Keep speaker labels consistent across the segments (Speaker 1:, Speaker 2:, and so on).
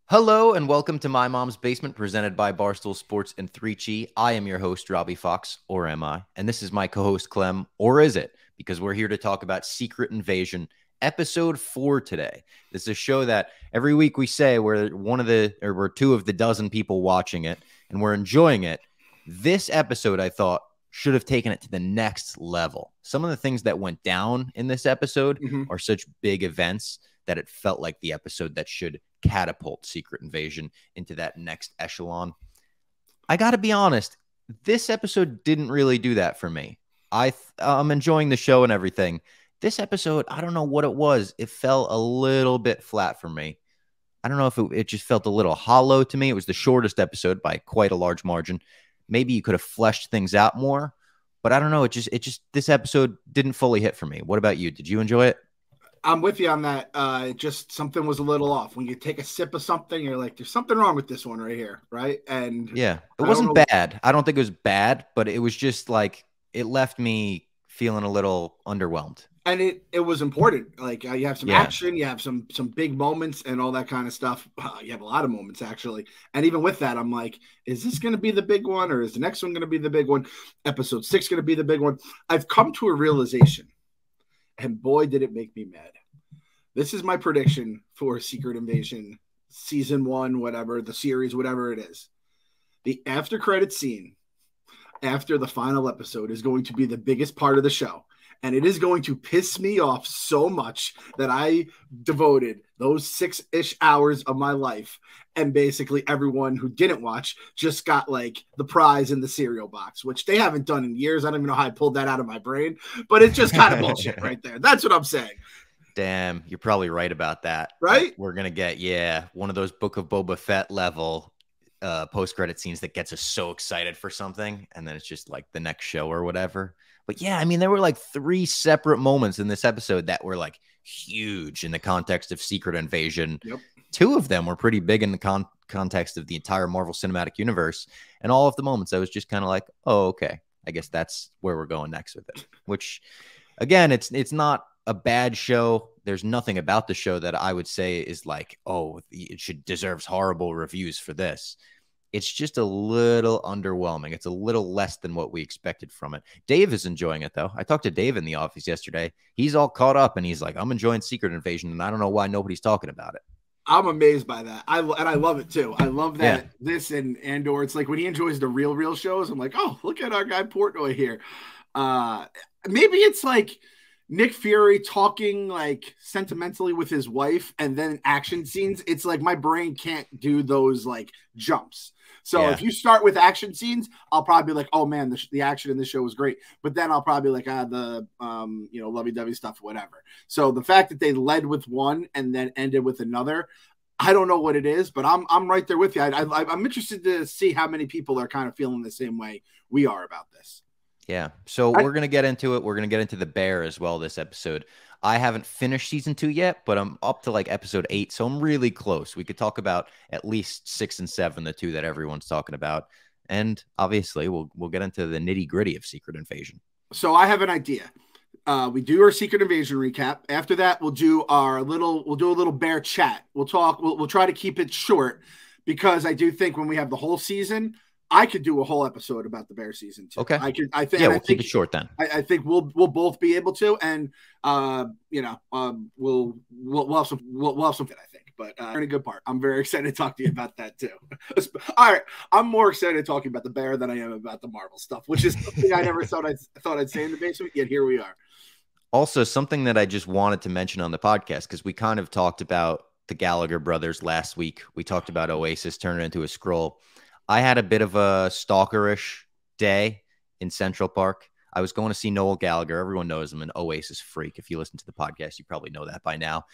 Speaker 1: Hello and welcome to My Mom's Basement, presented by Barstool Sports and 3Chi. I am your host, Robbie Fox, or am I? And this is my co-host, Clem, or is it? Because we're here to talk about Secret Invasion, episode 4 today. This is a show that every week we say we're we're two of the dozen people watching it, and we're enjoying it. This episode, I thought, should have taken it to the next level. Some of the things that went down in this episode are such big events that it felt like the episode that should catapult Secret Invasion into that next echelon. I got to be honest, this episode didn't really do that for me. I'm enjoying the show and everything. This episode, I don't know what it was. It fell a little bit flat for me. I don't know if it just felt a little hollow to me. It was the shortest episode by quite a large margin. Maybe you could have fleshed things out more, but I don't know. This episode didn't fully hit for me. What about you? Did you enjoy it?
Speaker 2: I'm with you on that. Just something was a little off. When you take a sip of something, you're like, there's something wrong with this one right here, right? And
Speaker 1: yeah, it wasn't bad. I don't think it was bad, but it was just like, it left me feeling a little underwhelmed.
Speaker 2: And it was important. Like you have some action, you have some big moments and all that kind of stuff. You have a lot of moments, actually. And even with that, I'm like, is this going to be the big one, or is the next one going to be the big one? Episode 6 going to be the big one? I've come to a realization. And boy, did it make me mad. This is my prediction for Secret Invasion, season 1, whatever, the series, whatever it is. The after credit scene after the final episode is going to be the biggest part of the show. And it is going to piss me off so much that I devoted those 6-ish hours of my life. And basically everyone who didn't watch just got like the prize in the cereal box, which they haven't done in years. I don't even know how I pulled that out of my brain, but it's just kind of bullshit right there. That's what I'm saying.
Speaker 1: Damn, you're probably right about that.
Speaker 2: Right?
Speaker 1: We're going to get, one of those Book of Boba Fett level post-credit scenes that gets us so excited for something. And then it's just like the next show or whatever. But yeah, I mean, there were like 3 separate moments in this episode that were like huge in the context of Secret Invasion.
Speaker 2: Yep.
Speaker 1: 2 of them were pretty big in the context of the entire Marvel Cinematic Universe. And all of the moments, I was just kind of like, oh, okay, I guess that's where we're going next with it. Which, again, it's not a bad show. There's nothing about the show that I would say is like, oh, it deserves horrible reviews for this. It's just a little underwhelming. It's a little less than what we expected from it. Dave is enjoying it, though. I talked to Dave in the office yesterday. He's all caught up, and he's like, I'm enjoying Secret Invasion, and I don't know why nobody's talking about it.
Speaker 2: I'm amazed by that. I love it, too. I love that this and Andor, it's like when he enjoys the real shows, I'm like, oh, look at our guy Portnoy here. Maybe it's like Nick Fury talking like sentimentally with his wife and then action scenes. It's like my brain can't do those like jumps. So if you start with action scenes, I'll probably be like, oh man, the action in this show was great. But then I'll probably like the lovey-dovey stuff, whatever. So the fact that they led with one and then ended with another, I don't know what it is, but I'm right there with you. I'm interested to see how many people are kind of feeling the same way we are about this.
Speaker 1: Yeah. So we're going to get into it. We're going to get into the bear as well this episode. I haven't finished season 2 yet, but I'm up to like episode 8. So I'm really close. We could talk about at least 6 and 7, the 2 that everyone's talking about. And obviously we'll get into the nitty gritty of Secret Invasion.
Speaker 2: So I have an idea. We do our Secret Invasion recap. After that, we'll do a little bear chat. We'll try to keep it short because I do think when we have the whole season, I could do a whole eepisode about the bear season too.
Speaker 1: Okay.
Speaker 2: I think
Speaker 1: we'll keep it short then.
Speaker 2: I think we'll both be able to, and we'll have something. I think, but in a good part. I'm very excited to talk to you about that too. All right, I'm more excited talking about the bear than I am about the Marvel stuff, which is something I never thought I'd say in the basement. Yet here we are.
Speaker 1: Also, something that I just wanted to mention on the podcast, because we kind of talked about the Gallagher brothers last week. We talked about Oasis turning into a Skrull. I had a bit of a stalkerish day in Central Park. I was going to see Noel Gallagher. Everyone knows I'm an Oasis freak. If you listen to the podcast, you probably know that by now.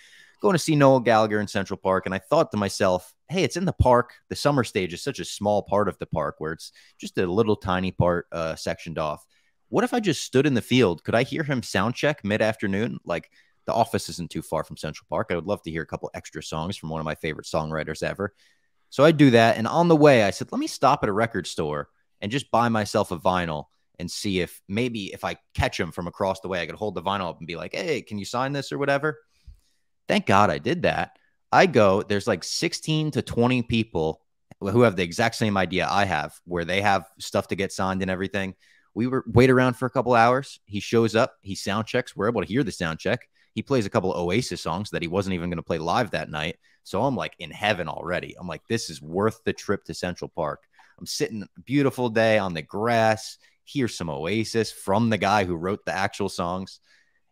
Speaker 1: Going to see Noel Gallagher in Central Park, and I thought to myself, hey, it's in the park. The summer stage is such a small part of the park where it's just a little tiny part sectioned off. What if I just stood in the field? Could I hear him sound check mid-afternoon? Like, the office isn't too far from Central Park. I would love to hear a couple extra songs from one of my favorite songwriters ever. So I do that. And on the way, I said, let me stop at a record store and just buy myself a vinyl and see if maybe if I catch him from across the way, I could hold the vinyl up and be like, hey, can you sign this or whatever? Thank God I did that. I go, there's like 16 to 20 people who have the exact same idea I have, where they have stuff to get signed and everything. We wait around for a couple hours. He shows up, he sound checks. We're able to hear the sound check. He plays a couple of Oasis songs that he wasn't even going to play live that night. So I'm like in heaven already. I'm like, this is worth the trip to Central Park. I'm sitting a beautiful day on the grass, hear some Oasis from the guy who wrote the actual songs.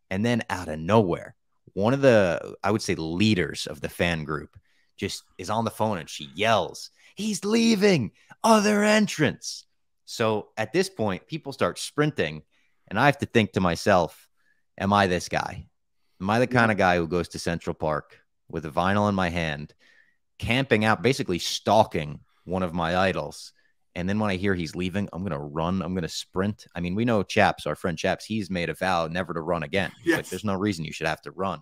Speaker 1: And then out of nowhere, one of the, I would say, leaders of the fan group just is on the phone and she yells, "He's leaving, other entrance." So at this point, people start sprinting, and I have to think to myself, am I this guy? Am I the kind of guy who goes to Central Park with a vinyl in my hand, camping out, basically stalking one of my idols? And then when I hear he's leaving, I'm going to run. I'm going to sprint. I mean, we know Chaps, our friend Chaps, he's made a vow never to run again. He's like, there's no reason you should have to run.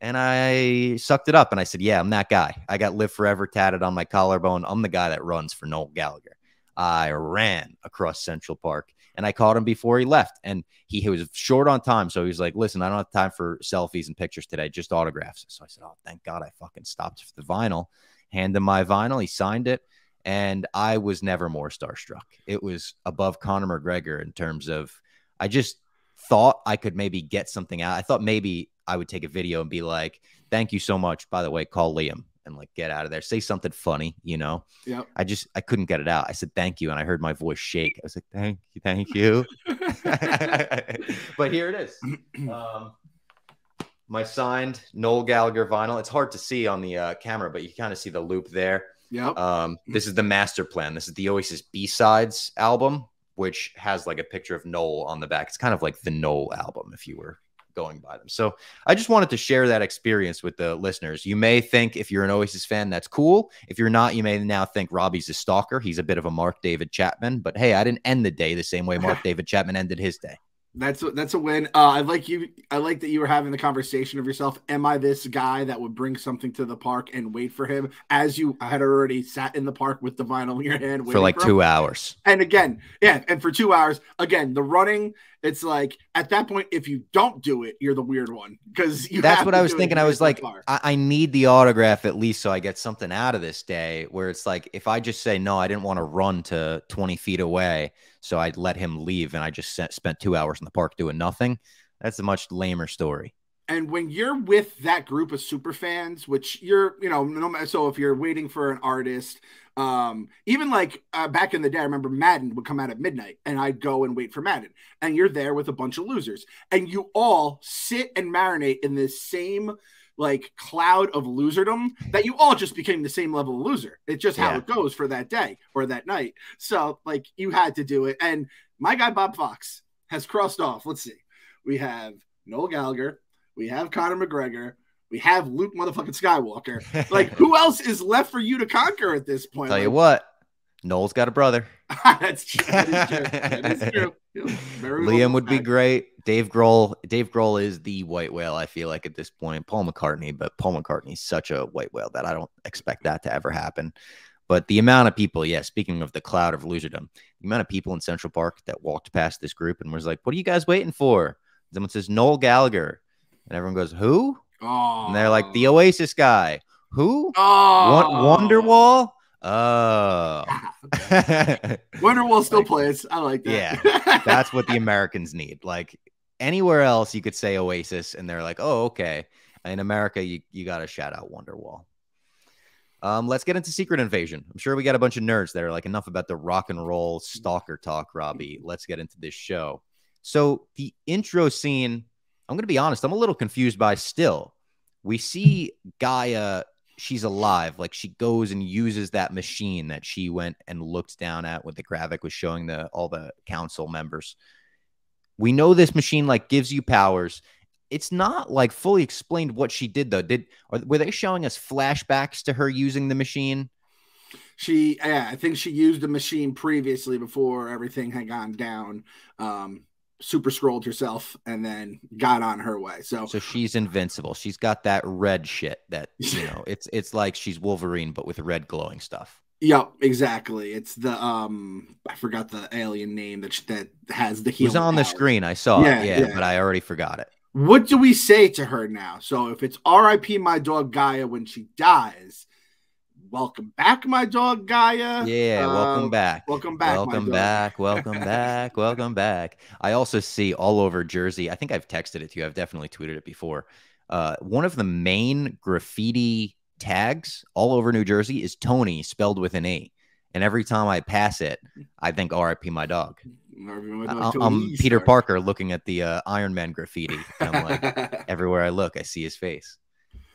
Speaker 1: And I sucked it up and I said, yeah, I'm that guy. I got Live Forever tatted on my collarbone. I'm the guy that runs for Noel Gallagher. I ran across Central Park and I caught him before he left. And he was short on time. So he was like, listen, I don't have time for selfies and pictures today, just autographs. So I said, oh, thank God I fucking stopped for the vinyl. Hand him my vinyl. He signed it. And I was never more starstruck. It was above Conor McGregor in terms of, I just thought I could maybe get something out. I thought maybe I would take a video and be like, thank you so much. By the way, call Liam and like get out of there. Say something funny, you know?
Speaker 2: Yep.
Speaker 1: I couldn't get it out. I said, thank you. And I heard my voice shake. I was like, thank you. But here it is. My signed Noel Gallagher vinyl. It's hard to see on the camera, but you kind of see the loop there.
Speaker 2: Yep.
Speaker 1: This is the master plan. This is the Oasis B-Sides album, which has like a picture of Noel on the back. It's kind of like the Noel album if you were going by them. So I just wanted to share that experience with the listeners. You may think if you're an Oasis fan, that's cool. If you're not, you may now think Robbie's a stalker. He's a bit of a Mark David Chapman. But hey, I didn't end the day the same way Mark David Chapman ended his day.
Speaker 2: That's a win. I like that you were having the conversation of yourself. Am I this guy that would bring something to the park and wait for him, as you had already sat in the park with the vinyl in your hand
Speaker 1: for like 2 hours?
Speaker 2: And again, yeah, and for 2 hours, again, the running. It's like at that point, if you don't do it, you're the weird one, because
Speaker 1: that's what I was thinking. I was like, I need the autograph at least so I get something out of this day. Where it's like, if I just say no, I didn't want to run to 20 feet away, so I'd let him leave, and I just spent 2 hours in the park doing nothing. That's a much lamer story.
Speaker 2: And when you're with that group of super fans, which you're, so if you're waiting for an artist, even like back in the day, I remember Madden would come out at midnight and I'd go and wait for Madden, and you're there with a bunch of losers and you all sit and marinate in this same like cloud of loserdom that you all just became the same level of loser. It's just how it goes for that day or that night. So like you had to do it. And my guy, Bob Fox, has crossed off. Let's see. We have Noel Gallagher. We have Conor McGregor. We have Luke motherfucking Skywalker. Like, who else is left for you to conquer at this point?
Speaker 1: Tell you what, Noel's got a brother.
Speaker 2: That's true. That is true.
Speaker 1: Liam would be great. Dave Grohl is the white whale, I feel like, at this point. Paul McCartney, but Paul McCartney's such a white whale that I don't expect that to ever happen. But the amount of people, speaking of the cloud of loserdom, the amount of people in Central Park that walked past this group and was like, what are you guys waiting for? Someone says, Noel Gallagher. And everyone goes, who?
Speaker 2: Oh.
Speaker 1: And they're like, the Oasis guy. Who?
Speaker 2: Oh.
Speaker 1: Wonderwall? Oh.
Speaker 2: Wonderwall still plays. I like that.
Speaker 1: Yeah, that's what the Americans need. Like, anywhere else, you could say Oasis, and they're like, oh, okay. In America, you got to shout out Wonderwall. Let's get into Secret Invasion. I'm sure we got a bunch of nerds that are like, enough about the rock and roll stalker talk, Robbie. Let's get into this show. So the intro scene, I'm going to be honest, I'm a little confused by still. We see Gaia, she's alive. Like, she goes and uses that machine that she went and looked down at with the graphic was showing all the council members. We know this machine like gives you powers. It's not like fully explained what she did though. Were they showing us flashbacks to her using the machine?
Speaker 2: I think she used the machine previously before everything had gone down. Super scrolled herself and then got on her way. So
Speaker 1: she's invincible. She's got that red shit that, it's like she's Wolverine, but with red glowing stuff.
Speaker 2: Yep, exactly. It's the I forgot the alien name that has the healing.
Speaker 1: It was on the screen. I saw it. Yeah, but I already forgot it.
Speaker 2: What do we say to her now? So if it's R.I.P. my dog Gaia when she dies, welcome back, my dog Gaia.
Speaker 1: Yeah, welcome back.
Speaker 2: Welcome back,
Speaker 1: Welcome
Speaker 2: my dog.
Speaker 1: back. Welcome back. Welcome back. I also see all over Jersey. I think I've texted it to you. I've definitely tweeted it before. One of the main graffiti tags all over New Jersey is Tony spelled with an E. And every time I pass it, I think RIP my dog. I'm Peter Parker looking at the Iron Man graffiti. And I'm like, everywhere I look, I see his face.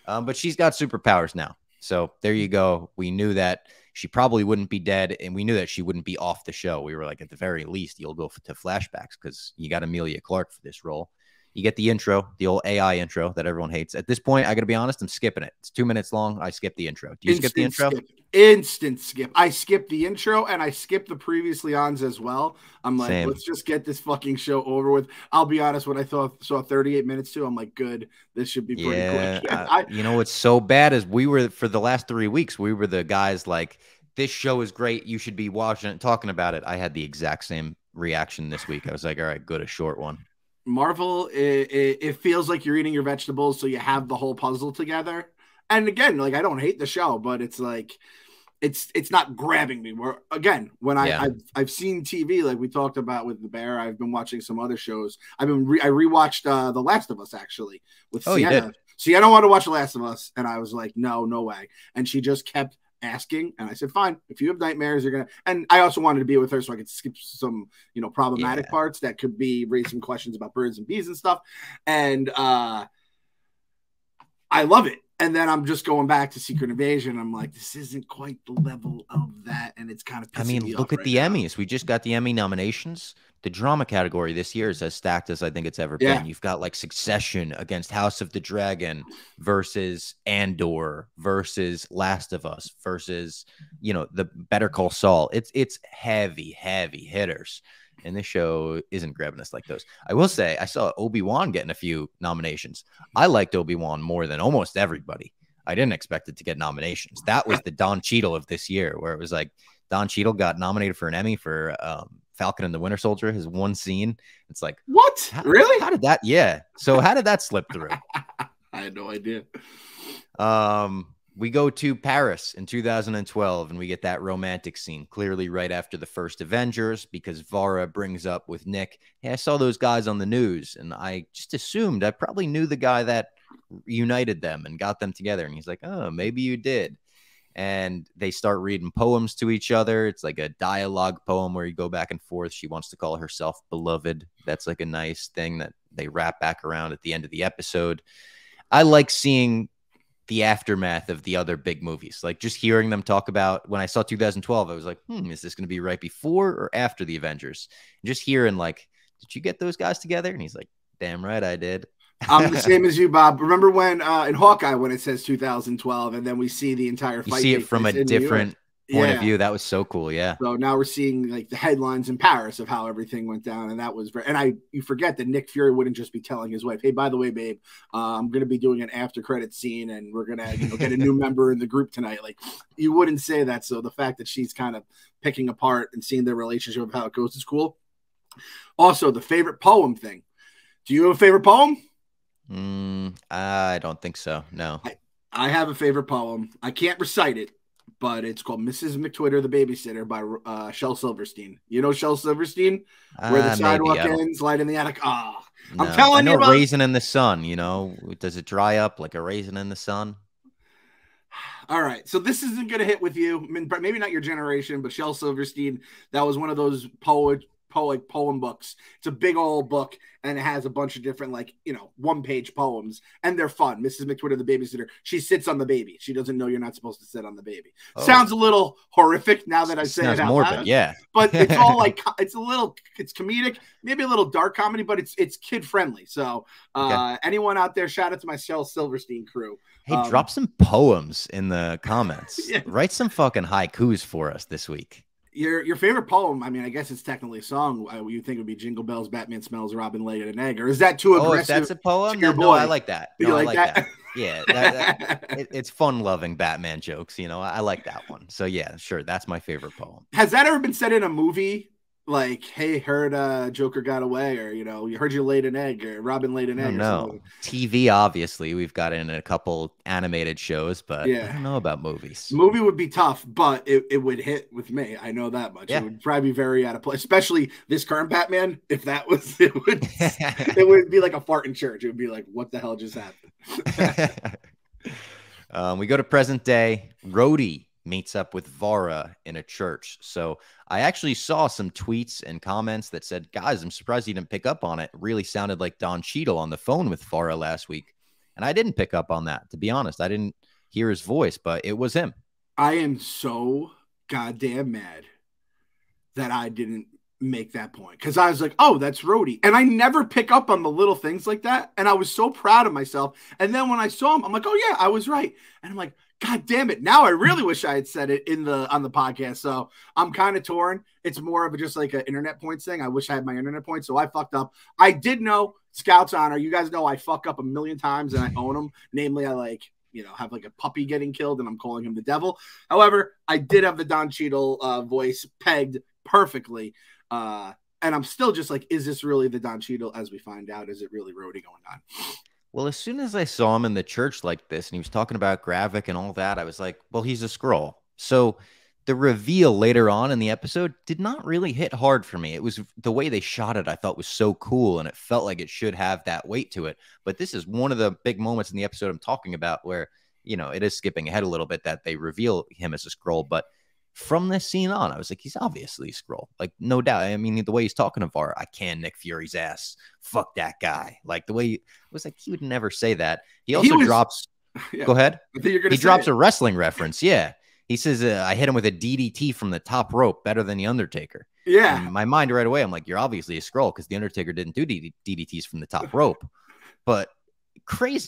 Speaker 1: But she's got superpowers now. So there you go. We knew that she probably wouldn't be dead, and we knew that she wouldn't be off the show. We were like, at the very least, you'll go to flashbacks because you got Emilia Clarke for this role. You get the intro, the old AI intro that everyone hates. At this point, I got to be honest, I'm skipping it. It's 2 minutes long. I skip the intro. Do you skip the intro?
Speaker 2: Instant skip. I skip the intro and I skip the previously ons as well. I'm like, Let's just get this fucking show over with. I'll be honest, when I saw 38 minutes too, I'm like, good. This should be pretty quick.
Speaker 1: You know what's so bad is we were, for the last 3 weeks, we were the guys like, this show is great. You should be watching it, talking about it. I had the exact same reaction this week. I was like, all right, good, a short one.
Speaker 2: Marvel, it feels like you're eating your vegetables, so you have the whole puzzle together. And again, like, I don't hate the show, but it's like it's not grabbing me. Where again, when I've seen TV, like we talked about with The Bear, I've been watching some other shows. I rewatched The Last of Us actually with Sienna. Sienna wanted to watch The Last of Us, and I was like, no way. And she just kept asking, and I said, fine, if you have nightmares, you're gonna. And I also wanted to be with her so I could skip some problematic parts that could be raise some questions about birds and bees and stuff. And I love it. And then I'm just going back to Secret Invasion. I'm like, this isn't quite the level of that, and it's kind of pissing me off.
Speaker 1: Look at the Emmys. We just got the Emmy nominations. The drama category this year is as stacked as I think it's ever been. You've got like Succession against House of the Dragon versus Andor versus Last of Us versus, the Better Call Saul. It's heavy hitters. And this show isn't grabbing us like those. I will say, I saw Obi-Wan getting a few nominations. I liked Obi-Wan more than almost everybody. I didn't expect it to get nominations. That was the Don Cheadle of this year, where it was like Don Cheadle got nominated for an Emmy for Falcon and the Winter Soldier, his one scene. It's like,
Speaker 2: what? Really?
Speaker 1: How did that? Yeah. So how did that slip through?
Speaker 2: I had no idea.
Speaker 1: We go to Paris in 2012, and we get that romantic scene clearly right after the first Avengers, because Vara brings up with Nick, hey, I saw those guys on the news, and I just assumed I probably knew the guy that united them and got them together. And he's like, oh, maybe you did. And they start reading poems to each other. It's like a dialogue poem where you go back and forth. She wants to call herself beloved. That's like a nice thing that they wrap back around at the end of the episode. I like seeing the aftermath of the other big movies, like just hearing them talk about. When I saw 2012, I was like, is this going to be right before or after the Avengers? And just hearing like, did you get those guys together? And he's like, damn right I did.
Speaker 2: I'm the same as you, Bob. Remember when in Hawkeye, when it says 2012, and then we see the entire fight?
Speaker 1: You see it from a different point of view. That was so cool. Yeah.
Speaker 2: So now we're seeing like the headlines in Paris of how everything went down. And that was very, and you forget that Nick Fury wouldn't just be telling his wife, hey, by the way, babe, I'm going to be doing an after credit scene, and we're going to get a new member in the group tonight. Like, you wouldn't say that. So the fact that she's kind of picking apart and seeing their relationship of how it goes is cool. Also, the favorite poem thing. Do you have a favorite poem?
Speaker 1: I don't think so. No.
Speaker 2: I have a favorite poem. I can't recite it, but it's called Mrs. McTwitter, the Babysitter by Shel Silverstein. You know Shel Silverstein? Where the sidewalk ends, light in the attic. No. I'm telling you. I know
Speaker 1: Raisin in the Sun, does it dry up like a raisin in the sun?
Speaker 2: All right. So this isn't going to hit with you. I mean, maybe not your generation, but Shel Silverstein, that was one of those poem books. It's a big old book, and it has a bunch of different one-page poems, and they're fun. Mrs. McTwitter, the Babysitter, she sits on the baby. She doesn't know you're not supposed to sit on the baby. Sounds a little horrific now that I say it out
Speaker 1: morbid,
Speaker 2: loud.
Speaker 1: Yeah.
Speaker 2: But it's all like it's comedic, maybe a little dark comedy, but it's kid friendly. So anyone out there, shout out to my Shel Silverstein crew.
Speaker 1: Hey, drop some poems in the comments. Write some fucking haikus for us this week.
Speaker 2: Your favorite poem, I mean, I guess it's technically a song. You think it would be Jingle Bells, Batman Smells, Robin laid an egg, or is that too aggressive?
Speaker 1: If that's a poem? No, I like that. No, I like that. Yeah, it's fun-loving Batman jokes. I like that one. So yeah, sure, that's my favorite poem.
Speaker 2: Has that ever been said in a movie? like, hey, heard Joker got away, or you heard you laid an egg, or Robin laid an egg, or
Speaker 1: No.
Speaker 2: something.
Speaker 1: TV, obviously, we've got in a couple animated shows, but I
Speaker 2: Yeah.
Speaker 1: don't know about movies.
Speaker 2: Movie would be tough, but it would hit with me. I know that much.
Speaker 1: Yeah.
Speaker 2: It would probably be very out of place, especially this current Batman. If that was, it would be like a fart in church. It would be like, what the hell just happened?
Speaker 1: We go to present day. Rhodey meets up with Vara in a church. So I actually saw some tweets and comments that said, guys, I'm surprised you didn't pick up on it. It really sounded like Don Cheadle on the phone with Vara last week. And I didn't pick up on that, to be honest. I didn't hear his voice, but it was him.
Speaker 2: I am so goddamn mad that I didn't make that point, because I was like, oh, that's Rhodey. And I never pick up on the little things like that. And I was so proud of myself. And then when I saw him, I'm like, oh yeah, I was right. And I'm like, God damn it. Now I really wish I had said it on the podcast. So I'm kind of torn. It's more of just like an internet points thing. I wish I had my internet points. So I fucked up. I did know Scout's honor. You guys know I fuck up a million times and I own them. Namely, I have like a puppy getting killed and I'm calling him the devil. However, I did have the Don Cheadle voice pegged perfectly. And I'm still just like, is this really the Don Cheadle? As we find out, is it really Rhodey going on?
Speaker 1: Well, as soon as I saw him in the church like this, and he was talking about Gravik and all that, I was like, well, he's a Skrull. So the reveal later on in the episode did not really hit hard for me. It was the way they shot it, I thought was so cool, and it felt like it should have that weight to it. But this is one of the big moments in the episode I'm talking about where, it is skipping ahead a little bit that they reveal him as a Skrull. But from this scene on, I was like, he's obviously a Skrull. Like, no doubt. I mean, the way he's talking to Var, I can Nick Fury's ass. Fuck that guy. Like, the way it was like, he would never say that. He also drops. Yeah, go ahead. He drops a wrestling reference. Yeah. He says, I hit him with a DDT from the top rope better than The Undertaker.
Speaker 2: Yeah.
Speaker 1: In my mind right away, I'm like, you're obviously a Skrull because The Undertaker didn't do DDTs from the top rope. But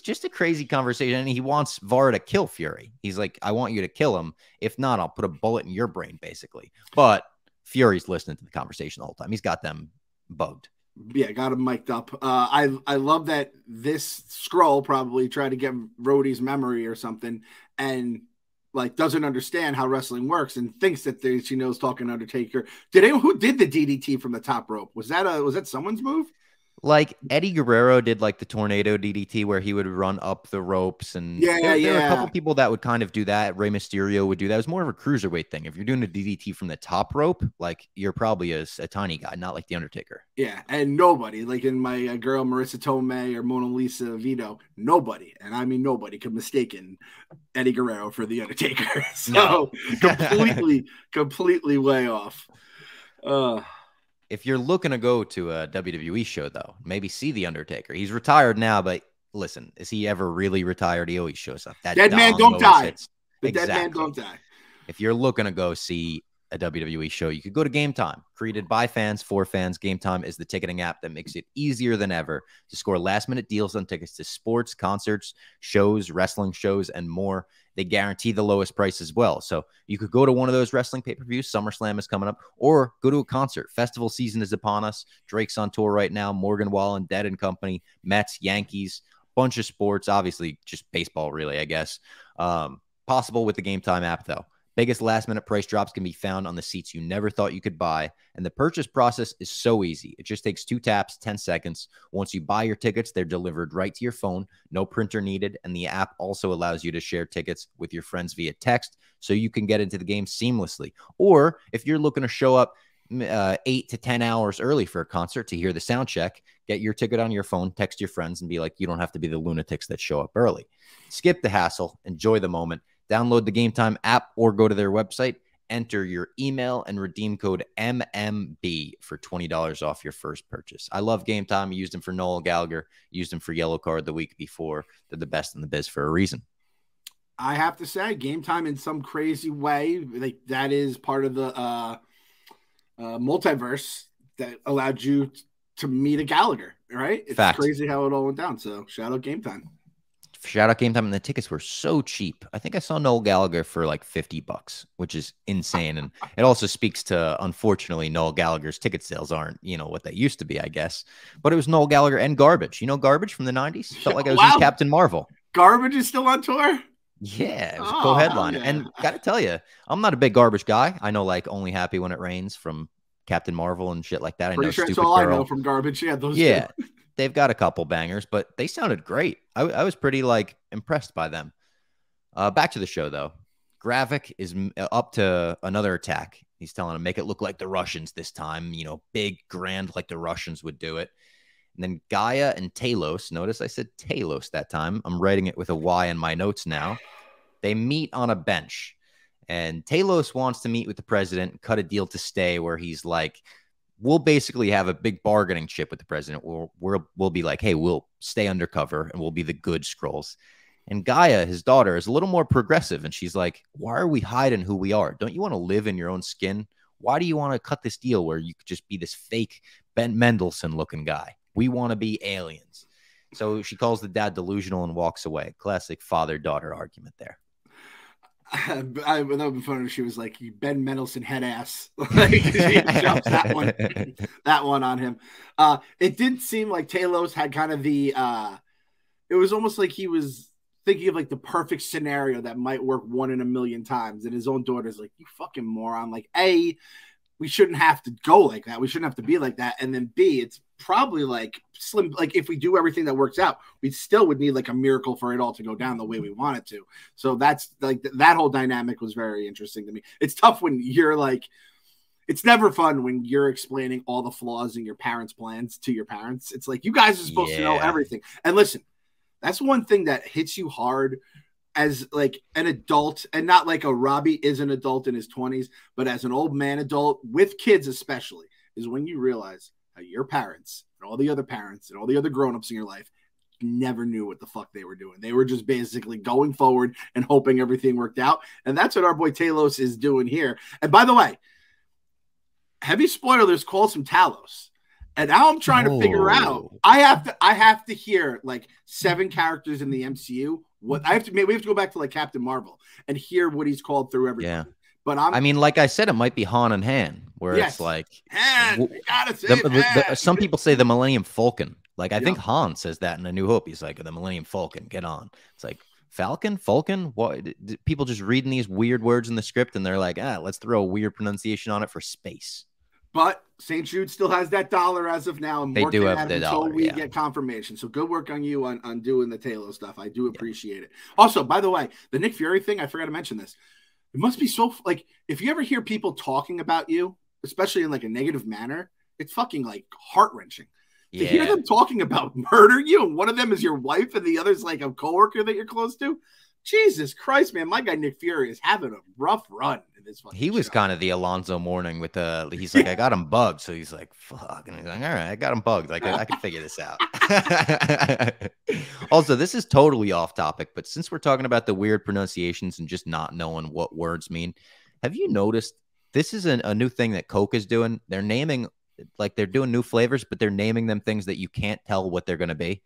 Speaker 1: just a crazy conversation. And he wants Var to kill Fury. He's like, I want you to kill him. If not, I'll put a bullet in your brain, basically. But Fury's listening to the conversation the whole time. He's got them bugged.
Speaker 2: Yeah, got him mic'd up. I love that this Skrull probably tried to get Rhodey's memory or something, and like doesn't understand how wrestling works and thinks that she knows talking Undertaker. Who did the DDT from the top rope? Was that someone's move?
Speaker 1: Like Eddie Guerrero did like the tornado DDT where he would run up the ropes, and there are a couple people that would kind of do that. Rey Mysterio would do that. It was more of a cruiserweight thing. If you're doing a DDT from the top rope, like you're probably a tiny guy, not like the Undertaker.
Speaker 2: Yeah, and nobody, like in my girl Marissa Tomei or Mona Lisa Vito, nobody, and I mean nobody, could mistaken Eddie Guerrero for the Undertaker. So completely way off.
Speaker 1: If you're looking to go to a WWE show, though, maybe see The Undertaker. He's retired now, but listen, is he ever really retired? He always shows up. That
Speaker 2: dead man don't die. The dead man don't die.
Speaker 1: If you're looking to go see a WWE show, you could go to Gametime. Created by fans for fans, Gametime is the ticketing app that makes it easier than ever to score last-minute deals on tickets to sports, concerts, shows, wrestling shows, and more. They guarantee the lowest price as well. So you could go to one of those wrestling pay-per-views. SummerSlam is coming up. Or go to a concert. Festival season is upon us. Drake's on tour right now. Morgan Wallen, Dead and Company, Mets, Yankees, bunch of sports. Obviously, just baseball, really, I guess. Possible with the Gametime app, though. Biggest last-minute price drops can be found on the seats you never thought you could buy. And the purchase process is so easy. It just takes 2 taps, 10 seconds. Once you buy your tickets, they're delivered right to your phone. No printer needed. And the app also allows you to share tickets with your friends via text so you can get into the game seamlessly. Or if you're looking to show up 8 to 10 hours early for a concert to hear the sound check, get your ticket on your phone, text your friends, and be like, you don't have to be the lunatics that show up early. Skip the hassle. Enjoy the moment. Download the Gametime app or go to their website, enter your email, and redeem code MMB for $20 off your first purchase. I love Gametime. I used them for Noel Gallagher, used them for Yellow Card the week before. They're the best in the biz for a reason.
Speaker 2: I have to say, Gametime in some crazy way, like that is part of the multiverse that allowed you to meet a Gallagher, right? It's crazy how it all went down. So shout out Gametime.
Speaker 1: Shout out Gametime, and the tickets were so cheap. I think I saw Noel Gallagher for like $50, which is insane. And it also speaks to, unfortunately, Noel Gallagher's ticket sales aren't, what they used to be, I guess. But it was Noel Gallagher and Garbage. Garbage from the 90s? Felt like I was in Captain Marvel.
Speaker 2: Garbage is still on tour?
Speaker 1: Yeah, it was a co-headliner. Yeah. And got to tell you, I'm not a big Garbage guy. I know like Only Happy When It Rains from Captain Marvel and shit like that. I
Speaker 2: Pretty
Speaker 1: know
Speaker 2: sure that's
Speaker 1: Stupid
Speaker 2: all
Speaker 1: Girl.
Speaker 2: I know from Garbage. Yeah, those
Speaker 1: Yeah,
Speaker 2: two.
Speaker 1: they've got a couple bangers, but they sounded great. I was pretty like impressed by them. Back to the show though. Gravik is up to another attack. He's telling him, make it look like the Russians this time, you know, big, grand, like the Russians would do it. And then Gaia and Talos, notice I said Talos that time. I'm writing it with a Y in my notes now. They meet on a bench. And Talos wants to meet with the president, cut a deal to stay, where he's like, we'll basically have a big bargaining chip with the president. We'll be like, hey, we'll stay undercover and we'll be the good Skrulls. And Gaia, his daughter, is a little more progressive. And she's like, why are we hiding who we are? Don't you want to live in your own skin? Why do you want to cut this deal where you could just be this fake Ben Mendelsohn looking guy? We want to be aliens. So she calls the dad delusional and walks away. Classic father-daughter argument there.
Speaker 2: That would be funny if she was like, you Ben Mendelsohn head ass. Like, she jumps that one on him. It didn't seem like Talos had kind of the it was almost like he was thinking of like the perfect scenario that might work 1 in a million times. And his own daughter's like, you fucking moron. Like, A, we shouldn't have to go like that. We shouldn't have to be like that. And then B, it's probably like slim. Like if we do everything that works out, we still would need like a miracle for it all to go down the way we want it to. So that's like that whole dynamic was very interesting to me. It's tough when you're like, it's never fun when you're explaining all the flaws in your parents' plans to your parents. It's like, you guys are supposed to know everything. And listen, that's one thing that hits you hard as like an adult, and not like a Robbie is an adult in his 20s, but as an old man adult with kids especially, is when you realize how your parents and all the other parents and all the other grown-ups in your life never knew what the fuck they were doing. They were just basically going forward and hoping everything worked out. And that's what our boy Talos is doing here. And by the way, heavy spoilers calls him Talos. And now I'm trying to figure out. I have to hear like 7 characters in the MCU. We have to go back to like Captain Marvel and hear what he's called through everything.
Speaker 1: Yeah.
Speaker 2: But
Speaker 1: I mean, like I said, it might be Han and Han, where it's like
Speaker 2: Han. You gotta say
Speaker 1: some people say the Millennium Falcon. Like I think Han says that in A New Hope. He's like, the Millennium Falcon, get on. It's like Falcon. What? People just reading these weird words in the script and they're like, let's throw a weird pronunciation on it for space.
Speaker 2: But St. Jude still has that $1 as of now. And
Speaker 1: they do have the dollar,
Speaker 2: until we get confirmation. So good work on you on doing the Talos stuff. I do appreciate it. Also, by the way, the Nick Fury thing, I forgot to mention this. It must be so like if you ever hear people talking about you, especially in like a negative manner, it's fucking like heart-wrenching. To hear them talking about murder you, and one of them is your wife and the other's like a coworker that you're close to. Jesus Christ, man, my guy Nick Fury is having a rough run in this fucking
Speaker 1: He was
Speaker 2: show.
Speaker 1: kind of the Alonzo Mourning with he's like, I got him bugged. So he's like, fuck. And he's like, all right, I got him bugged. Like, I can figure this out. Also, this is totally off topic, but since we're talking about the weird pronunciations and just not knowing what words mean, have you noticed this is a new thing that Coke is doing? They're naming, like they're doing new flavors, but they're naming them things that you can't tell what they're going to be.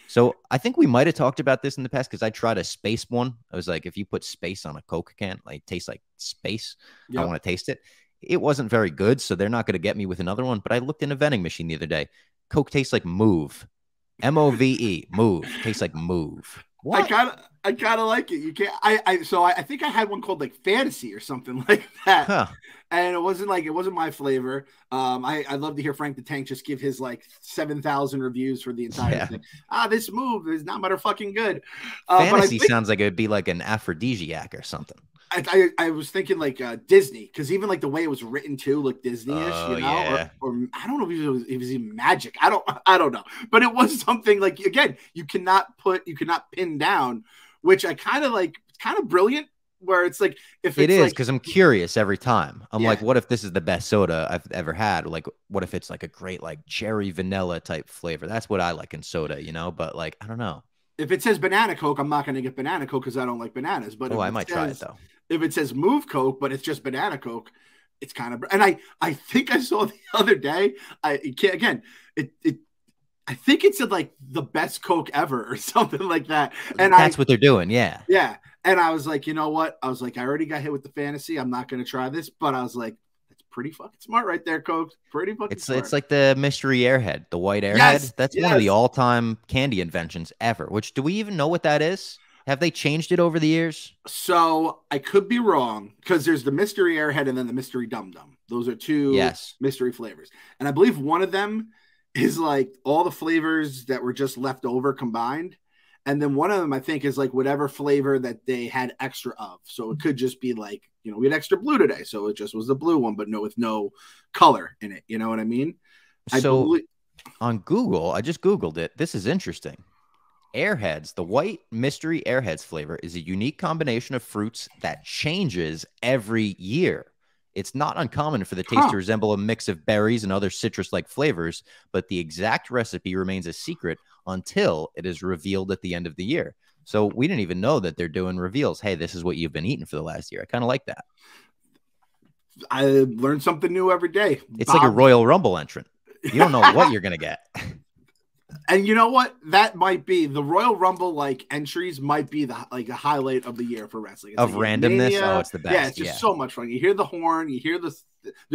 Speaker 1: So I think we might have talked about this in the past because I tried a space one. I was like, if you put space on a Coke can, like it tastes like space. I want to taste it. It wasn't very good, so they're not going to get me with another one. But I looked in a vending machine the other day. Coke tastes like move. M-O-V-E. Move. Tastes like move. What?
Speaker 2: I kind of like it. You can't. I think I had one called like Fantasy or something like that, and it wasn't my flavor. I'd love to hear Frank the Tank just give his like 7,000 reviews for the entire thing. This move is not motherfucking good.
Speaker 1: Fantasy sounds like it would be like an aphrodisiac or something.
Speaker 2: I was thinking like Disney, because even like the way it was written too looked Disney-ish, you know, or I don't know if it was even magic. I don't know, but it was something like, again, you cannot pin down, which I kind of like. It's kind of brilliant. Where it's like, if
Speaker 1: it
Speaker 2: it's
Speaker 1: is, because I'm curious every time. I'm like, what if this is the best soda I've ever had? Like, what if it's like a great like cherry vanilla type flavor? That's what I like in soda, you know. But like, I don't know.
Speaker 2: If it says banana Coke, I'm not going to get banana Coke because I don't like bananas. But
Speaker 1: I might try it though.
Speaker 2: If it says Move Coke, but it's just banana Coke, it's kind of. And I think I saw the other day. I think it said like the best Coke ever or something like that. And
Speaker 1: that's what they're doing. Yeah.
Speaker 2: Yeah. And I was like, you know what? I was like, I already got hit with the fantasy. I'm not going to try this. But I was like, that's pretty fucking smart right there, Coke. Pretty fucking smart.
Speaker 1: It's like the mystery airhead, the white airhead. That's one of the all-time candy inventions ever. Which, do we even know what that is? Have they changed it over the years?
Speaker 2: So I could be wrong because there's the mystery airhead and then the mystery dum dum. Those are two mystery flavors. And I believe one of them is like all the flavors that were just left over combined. And then one of them, I think, is like whatever flavor that they had extra of. So it could just be like, we had extra blue today. So it just was the blue one, but with no color in it. You know what I mean?
Speaker 1: On Google, I just Googled it. This is interesting. Airheads, the white mystery Airheads flavor is a unique combination of fruits that changes every year. It's not uncommon for the taste to resemble a mix of berries and other citrus-like flavors, but the exact recipe remains a secret until it is revealed at the end of the year. So we didn't even know that they're doing reveals. Hey, this is what you've been eating for the last year. I kind of like that.
Speaker 2: I learned something new every day.
Speaker 1: It's like a Royal Rumble entrant. You don't know what you're going to get.
Speaker 2: And you know what? That might be the Royal Rumble entries might be the highlight of the year for wrestling. It's
Speaker 1: of randomness. Mania. Oh, it's the best.
Speaker 2: Yeah, it's just so much fun. You hear the horn, you hear do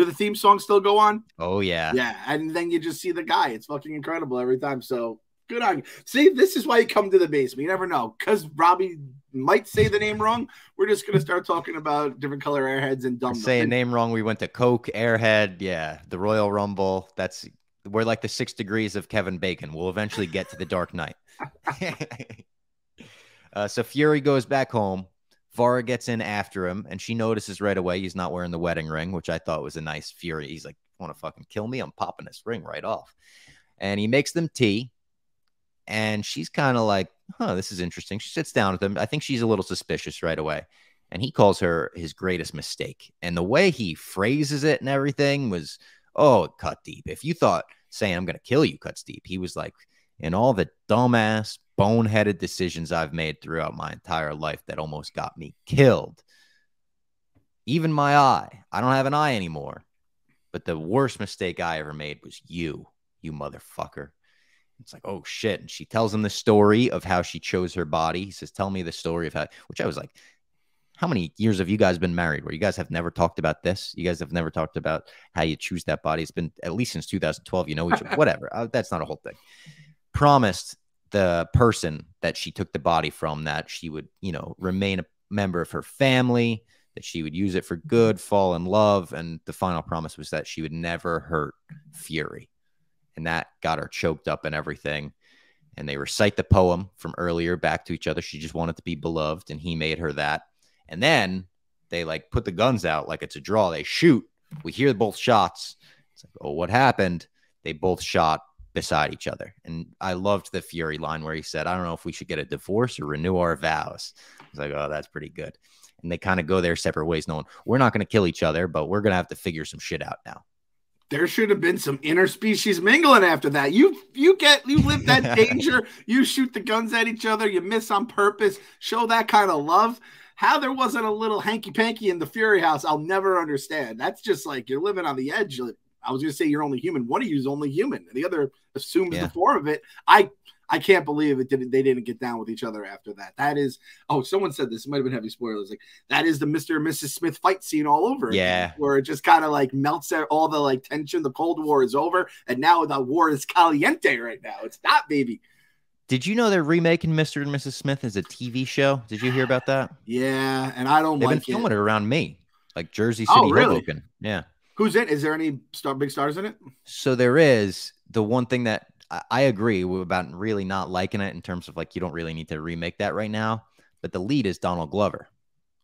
Speaker 2: the theme song still go on?
Speaker 1: Oh yeah.
Speaker 2: Yeah. And then you just see the guy. It's fucking incredible every time. So good on you. See, this is why you come to the basement. You never know. Because Robbie might say the name wrong. We're just gonna start talking about different color airheads and dumb.
Speaker 1: Say a name wrong. We went to Coke, Airhead, yeah, the Royal Rumble. We're like the 6 degrees of Kevin Bacon. We'll eventually get to the Dark Knight. So Fury goes back home. Vara gets in after him, and she notices right away he's not wearing the wedding ring, which I thought was a nice Fury. He's like, want to fucking kill me? I'm popping this ring right off. And he makes them tea, and she's kind of like, this is interesting. She sits down with him. I think she's a little suspicious right away. And he calls her his greatest mistake. And the way he phrases it and everything was, it cut deep. If you thought saying I'm going to kill you cuts deep, he was like, in all the dumbass, boneheaded decisions I've made throughout my entire life that almost got me killed. Even my eye. I don't have an eye anymore. But the worst mistake I ever made was you motherfucker. It's like, oh shit. And she tells him the story of how she chose her body. He says, tell me the story of how, which I was like, how many years have you guys been married where you guys have never talked about this? You guys have never talked about how you choose that body. It's been at least since 2012, each other. Whatever. That's not a whole thing. Promised the person that she took the body from that she would, remain a member of her family, that she would use it for good, fall in love. And the final promise was that she would never hurt Fury. And that got her choked up and everything. And they recite the poem from earlier back to each other. She just wanted to be beloved, and he made her that. And then they put the guns out like it's a draw. They shoot. We hear both shots. It's like, oh, what happened? They both shot beside each other. And I loved the Fury line where he said, I don't know if we should get a divorce or renew our vows. I was like, oh, that's pretty good. And they kind of go their separate ways, knowing we're not going to kill each other, but we're going to have to figure some shit out now.
Speaker 2: There should have been some interspecies mingling after that. You live that danger. You shoot the guns at each other. You miss on purpose. Show that kind of love. How there wasn't a little hanky-panky in the Fury house, I'll never understand. That's just like you're living on the edge. I was going to say you're only human. One of you is only human. And the other assumes the form of it. I can't believe they didn't get down with each other after that. That is, someone said this. It might have been heavy spoilers. Like, that is the Mr. and Mrs. Smith fight scene all over again, where it just kind of melts all the tension. The Cold War is over. And now the war is caliente right now. It's not, baby.
Speaker 1: Did you know they're remaking Mr. and Mrs. Smith as a TV show? Did you hear about that?
Speaker 2: Yeah, and I don't
Speaker 1: They've
Speaker 2: like
Speaker 1: been filming it around me, like Jersey City,
Speaker 2: really?
Speaker 1: Hoboken. Yeah.
Speaker 2: Who's in? Is there any big stars in it?
Speaker 1: So there is. The one thing that I agree about really not liking it in terms of you don't really need to remake that right now. But the lead is Donald Glover.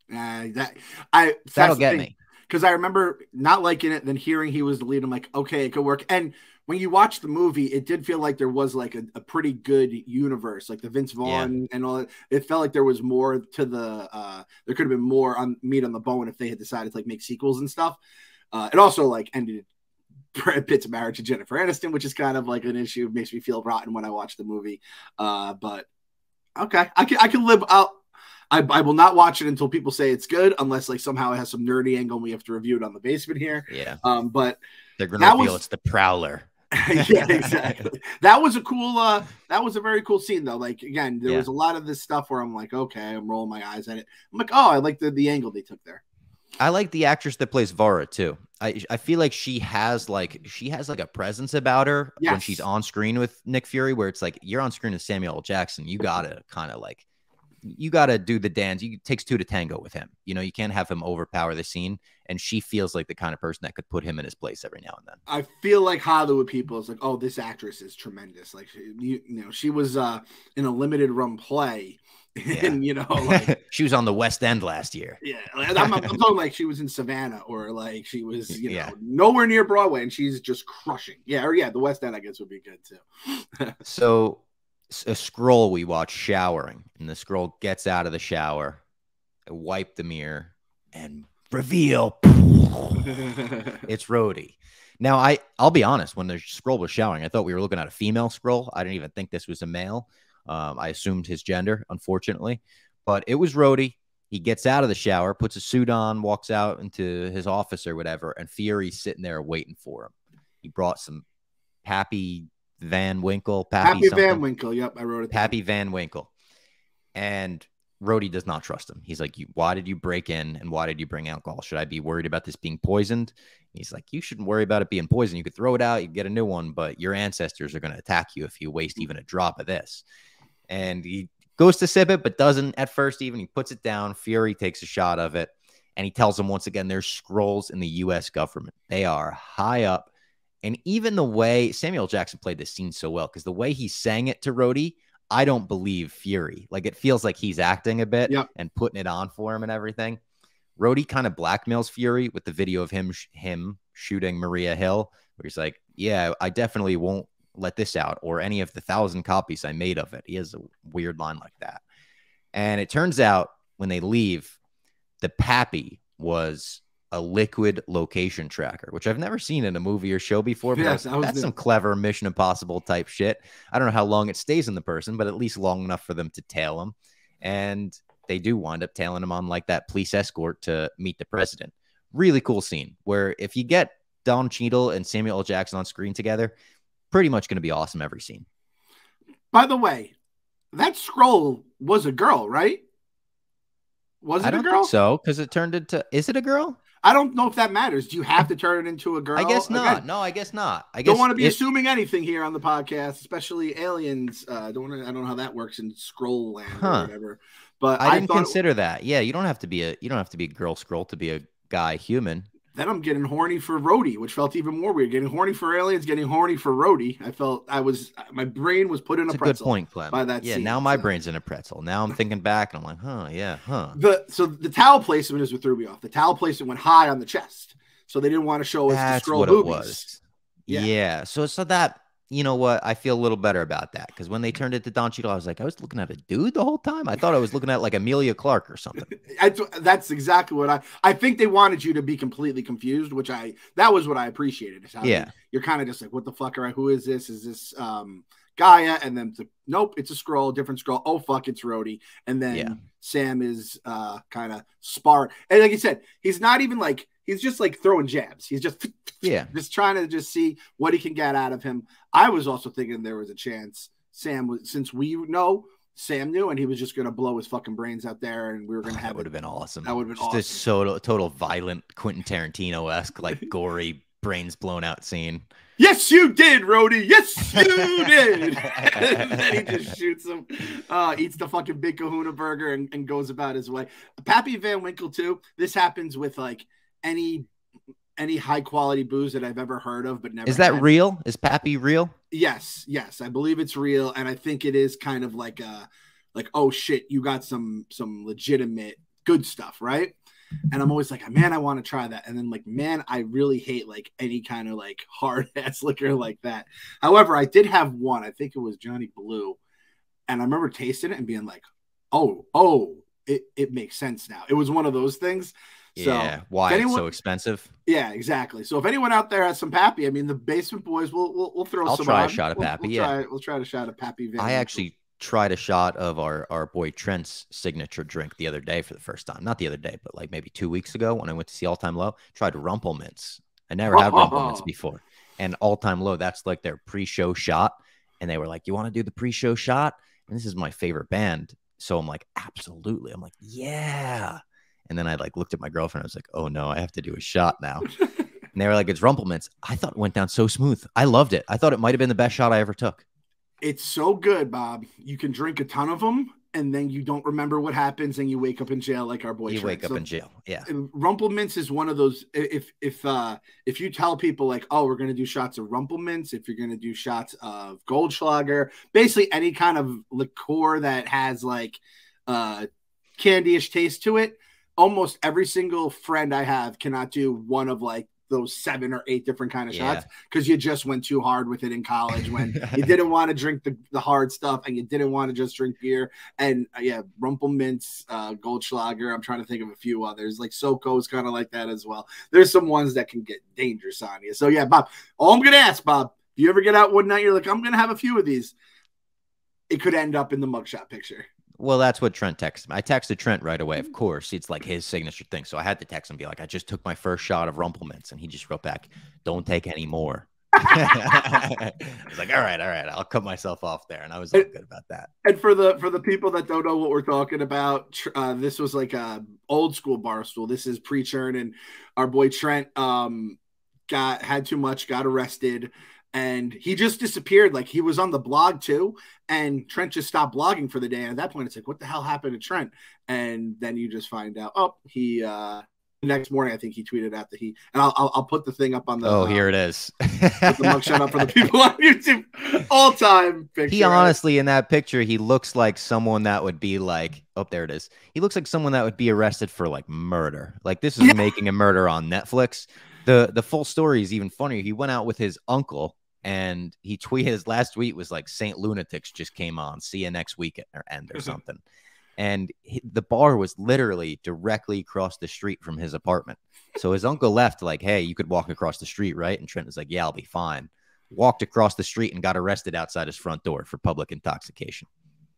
Speaker 2: That'll
Speaker 1: get me.
Speaker 2: Because I remember not liking it, then hearing he was the lead. I'm like, okay, it could work. And when you watch the movie, it did feel like there was a pretty good universe, like the Vince Vaughn and all that. It felt like there was more to there could have been more on meat on the bone if they had decided to make sequels and stuff. It also ended Brad Pitt's marriage to Jennifer Aniston, which is kind of an issue. It makes me feel rotten when I watch the movie. But okay, I can live out. I will not watch it until people say it's good, unless somehow it has some nerdy angle and we have to review it on the basement here.
Speaker 1: Yeah.
Speaker 2: But
Speaker 1: they're going to reveal it's the Prowler.
Speaker 2: Yeah, exactly. That was a very cool scene though. Again, there was a lot of this stuff where I'm like, okay, I'm rolling my eyes at it. I'm like, oh, I like the angle they took there.
Speaker 1: I like the actress that plays Vara too. I feel like she has a presence about her when she's on screen with Nick Fury, where it's you're on screen with Samuel L. Jackson. You gotta kind of you got to do the dance. It takes two to tango with him. You know, you can't have him overpower the scene. And she feels like the kind of person that could put him in his place every now and then.
Speaker 2: I feel like Hollywood people is like, oh, this actress is tremendous. Like, she was in a limited run play. And, like,
Speaker 1: she was on the West End last year.
Speaker 2: Yeah. I'm talking like she was in Savannah, or like she was, nowhere near Broadway, and she's just crushing. Yeah. Or the West End, I guess, would be good too.
Speaker 1: So a Skrull we watch showering, and the Skrull gets out of the shower, wipe the mirror, and reveal it's Rhodey. Now I'll be honest, when the Skrull was showering, I thought we were looking at a female Skrull. I didn't even think this was a male. I assumed his gender, unfortunately, but it was Rhodey. He gets out of the shower, puts a suit on, walks out into his office or whatever, and Fury's sitting there waiting for him. He brought some Pappy Van Winkle.
Speaker 2: Pappy Van Winkle. Yep, I wrote it.
Speaker 1: Pappy Van Winkle. And Rhodey does not trust him. He's like, why did you break in and why did you bring alcohol? Should I be worried about this being poisoned? He's like, you shouldn't worry about it being poisoned. You could throw it out, you get a new one, but your ancestors are going to attack you if you waste even a drop of this. And he goes to sip it, but doesn't at first even. He puts it down. Fury takes a shot of it, and he tells him once again, there's Skrulls in the U.S. government. They are high up. And even the way Samuel Jackson played this scene so well, because the way he sang it to Rhodey, I don't believe Fury. Like, it feels like he's acting a bit and putting it on for him and everything. Rhodey kind of blackmails Fury with the video of him shooting Maria Hill, where he's like, yeah, I definitely won't let this out or any of the 1,000 copies I made of it. He has a weird line like that. And it turns out when they leave, the Pappy was a liquid location tracker, which I've never seen in a movie or show before. But that's some clever Mission Impossible type shit. I don't know how long it stays in the person, but at least long enough for them to tail him. And they do wind up tailing him on like that police escort to meet the president. Really cool scene where if you get Don Cheadle and Samuel L. Jackson on screen together, pretty much going to be awesome every scene.
Speaker 2: By the way, that Skrull was a girl, right? Was it a girl? I don't think
Speaker 1: so, because it turned into... Is it a girl?
Speaker 2: I don't know if that matters. Do you have to turn it into a girl?
Speaker 1: I guess not. Again, no, I guess not. I
Speaker 2: don't want to be assuming anything here on the podcast, especially aliens. I don't know how that works in Skrull land or whatever. But
Speaker 1: I didn't consider that. Yeah, you don't have to be a girl Skrull to be a guy human.
Speaker 2: Then I'm getting horny for Rhodey, which felt even more weird. Getting horny for aliens, getting horny for Rhodey. My brain was put in a pretzel.
Speaker 1: That's a good point, Clem.
Speaker 2: By that scene.
Speaker 1: Now my brain's in a pretzel. Now I'm thinking back and I'm like,
Speaker 2: So the towel placement is what threw me off. The towel placement went high on the chest, so they didn't want to show us the Skrull boobies. It was.
Speaker 1: Yeah. So that, you know what? I feel a little better about that because when they turned it to Don Cheadle, I was like, I was looking at a dude the whole time. I thought I was looking at like Amelia Clark or something.
Speaker 2: That's exactly what I think they wanted you to be completely confused, that was what I appreciated. You're kind of just like, what the fuck who is this? Is this Gaia? And then nope, it's a Skrull, different Skrull. Oh fuck, it's Rhodey. And then Sam is kind of spar. And like you said, he's not even like, he's just like throwing jabs. He's just trying to just see what he can get out of him. I was also thinking there was a chance since we know Sam knew, and he was just going to blow his fucking brains out there, and we were going to have
Speaker 1: that would have been awesome.
Speaker 2: That would have been
Speaker 1: awesome. This total violent Quentin Tarantino-esque, like gory brains blown out scene.
Speaker 2: Yes, you did, Rhodey. Yes, you did. And then he just shoots him, eats the fucking big kahuna burger, and goes about his way. Pappy Van Winkle too. This happens with like any high quality booze that I've ever heard of, but never.
Speaker 1: Is that real? Is Pappy real?
Speaker 2: Yes, I believe it's real, and I think it is kind of like oh shit, you got some legitimate good stuff, right? And I'm always like, man, I want to try that, and then like, man, I really hate like any kind of like hard ass liquor like that. However, I did have one. I think it was Johnny Blue, and I remember tasting it and being like, oh, it makes sense now. It was one of those things.
Speaker 1: Yeah, so why it's so expensive?
Speaker 2: Yeah, exactly. So if anyone out there has some Pappy, I mean, the Basement Boys, we'll throw some.
Speaker 1: I'll try a shot of Pappy.
Speaker 2: We'll try a shot of Pappy.
Speaker 1: I actually tried a shot of our boy Trent's signature drink the other day for the first time. Not the other day, but like maybe 2 weeks ago when I went to see All Time Low. Tried Rumplemints. I never had Rumplemints before, and All Time Low, that's like their pre-show shot. And they were like, "You want to do the pre-show shot?" And this is my favorite band, so I'm like, "Absolutely!" I'm like, "Yeah." And then I like looked at my girlfriend. I was like, oh no, I have to do a shot now. And they were like, it's Rumplemints. I thought it went down so smooth. I loved it. I thought it might have been the best shot I ever took.
Speaker 2: It's so good, Bob. You can drink a ton of them and then you don't remember what happens, and you wake up in jail like our boy.
Speaker 1: You
Speaker 2: Trent.
Speaker 1: wake up in jail. Yeah.
Speaker 2: Rumplemints is one of those. If you tell people like, oh, we're gonna do shots of Rumplemints, if you're gonna do shots of Goldschlager, basically any kind of liqueur that has like candyish taste to it, almost every single friend I have cannot do one of like those 7 or 8 different kind of shots because you just went too hard with it in college when you didn't want to drink the hard stuff and you didn't want to just drink beer. And Rumplemints, Goldschlager, I'm trying to think of a few others, like Soko's kind of like that as well. There's some ones that can get dangerous on you. So yeah, Bob, all I'm gonna ask, Bob, if you ever get out one night, you're like, I'm gonna have a few of these, it could end up in the mugshot picture.
Speaker 1: Well, that's what Trent texted me. I texted Trent right away. Of course, it's like his signature thing. So I had to text him and be like, I just took my first shot of Rumplemints. And he just wrote back, don't take any more. I was like, all right. I'll cut myself off there. And I was all good about that.
Speaker 2: And for the people that don't know what we're talking about, this was like a old school Barstool. This is pre-churn, and our boy Trent had too much, got arrested. And he just disappeared. Like he was on the blog too. And Trent just stopped blogging for the day. And at that point, it's like, what the hell happened to Trent? And then you just find out, he next morning, I think he tweeted out that and I'll put the thing up on the.
Speaker 1: Here it is.
Speaker 2: Put the mugshot up for the people on YouTube. All time picture.
Speaker 1: He honestly, in that picture, he looks like someone that would be like, there it is. He looks like someone that would be arrested for like murder. Like this is Making a Murder on Netflix. The full story is even funnier. He went out with his uncle. And he tweeted, his last tweet was like, Saint Lunatics just came on. See you next weekend or something. And the bar was literally directly across the street from his apartment. So his uncle left like, hey, you could walk across the street, right? And Trent was like, yeah, I'll be fine. Walked across the street and got arrested outside his front door for public intoxication.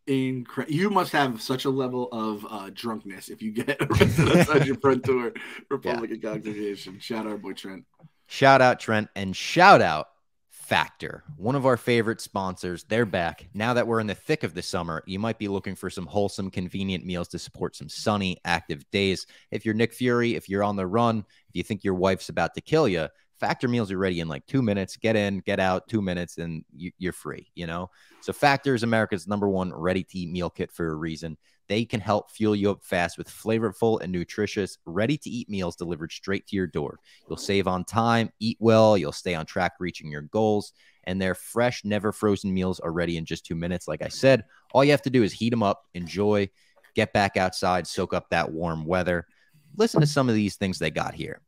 Speaker 2: Incredible. You must have such a level of drunkenness if you get arrested outside your front door for public intoxication. Shout out our boy Trent.
Speaker 1: Shout out Trent, and shout out Factor, one of our favorite sponsors. They're back. Now that we're in the thick of the summer, you might be looking for some wholesome, convenient meals to support some sunny, active days. If you're Nick Fury, if you're on the run, if you think your wife's about to kill you, Factor meals are ready in like 2 minutes. Get in, get out, 2 minutes, and you're free, So Factor is America's #1 ready-to-eat meal kit for a reason. They can help fuel you up fast with flavorful and nutritious, ready-to-eat meals delivered straight to your door. You'll save on time, eat well, you'll stay on track reaching your goals, and their fresh, never-frozen meals are ready in just 2 minutes. Like I said, all you have to do is heat them up, enjoy, get back outside, soak up that warm weather. Listen to some of these things they got here.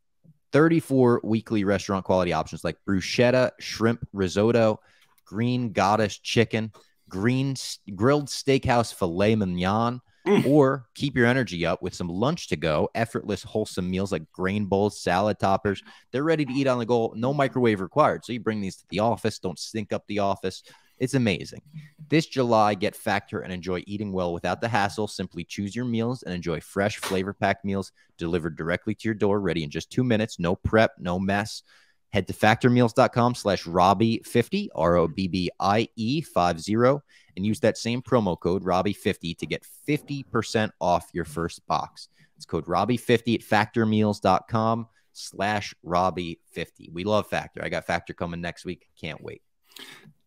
Speaker 1: 34 weekly restaurant quality options like bruschetta, shrimp risotto, green goddess chicken, grilled steakhouse filet mignon, or keep your energy up with some lunch to go, effortless, wholesome meals like grain bowls, salad toppers. They're ready to eat on the go. No microwave required. So you bring these to the office. Don't stink up the office. It's amazing. This July, get Factor and enjoy eating well without the hassle. Simply choose your meals and enjoy fresh, flavor-packed meals delivered directly to your door, ready in just 2 minutes. No prep, no mess. Head to factormeals.com/Robbie50, ROBBIE50, and use that same promo code Robbie50 to get 50% off your first box. It's code Robbie50 at factormeals.com/Robbie50. We love Factor. I got Factor coming next week. Can't wait.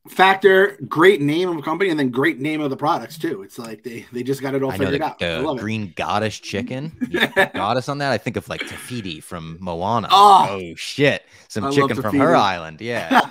Speaker 2: Factor, great name of a company, and then great name of the products too. It's like they just got it all figured out. I love
Speaker 1: green goddess chicken, goddess on that. I think of like Tafiti from Moana.
Speaker 2: Oh
Speaker 1: shit, some chicken from her island. Yeah.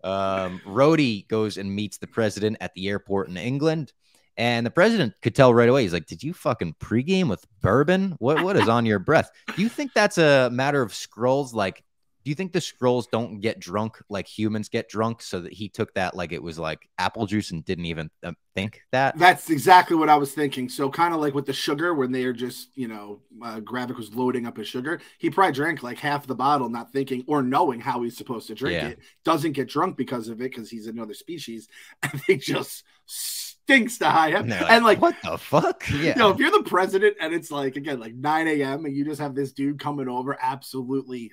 Speaker 1: Rhodey goes and meets the president at the airport in England, and the president could tell right away. He's like, "Did you fucking pregame with bourbon? What is on your breath? Do you think that's a matter of Skrulls? Like, do you think the Skrulls don't get drunk like humans get drunk, so that he took that like it was like apple juice and didn't even think that?"
Speaker 2: That's exactly what I was thinking. So kind of like with the sugar, when they are just, Gravik was loading up his sugar, he probably drank like half the bottle, not thinking or knowing how he's supposed to drink it. Doesn't get drunk because of it, because he's another species, and they just stinks to high up. And like,
Speaker 1: what the fuck? Yeah.
Speaker 2: If you're the president and it's like, again, like 9 a.m. and you just have this dude coming over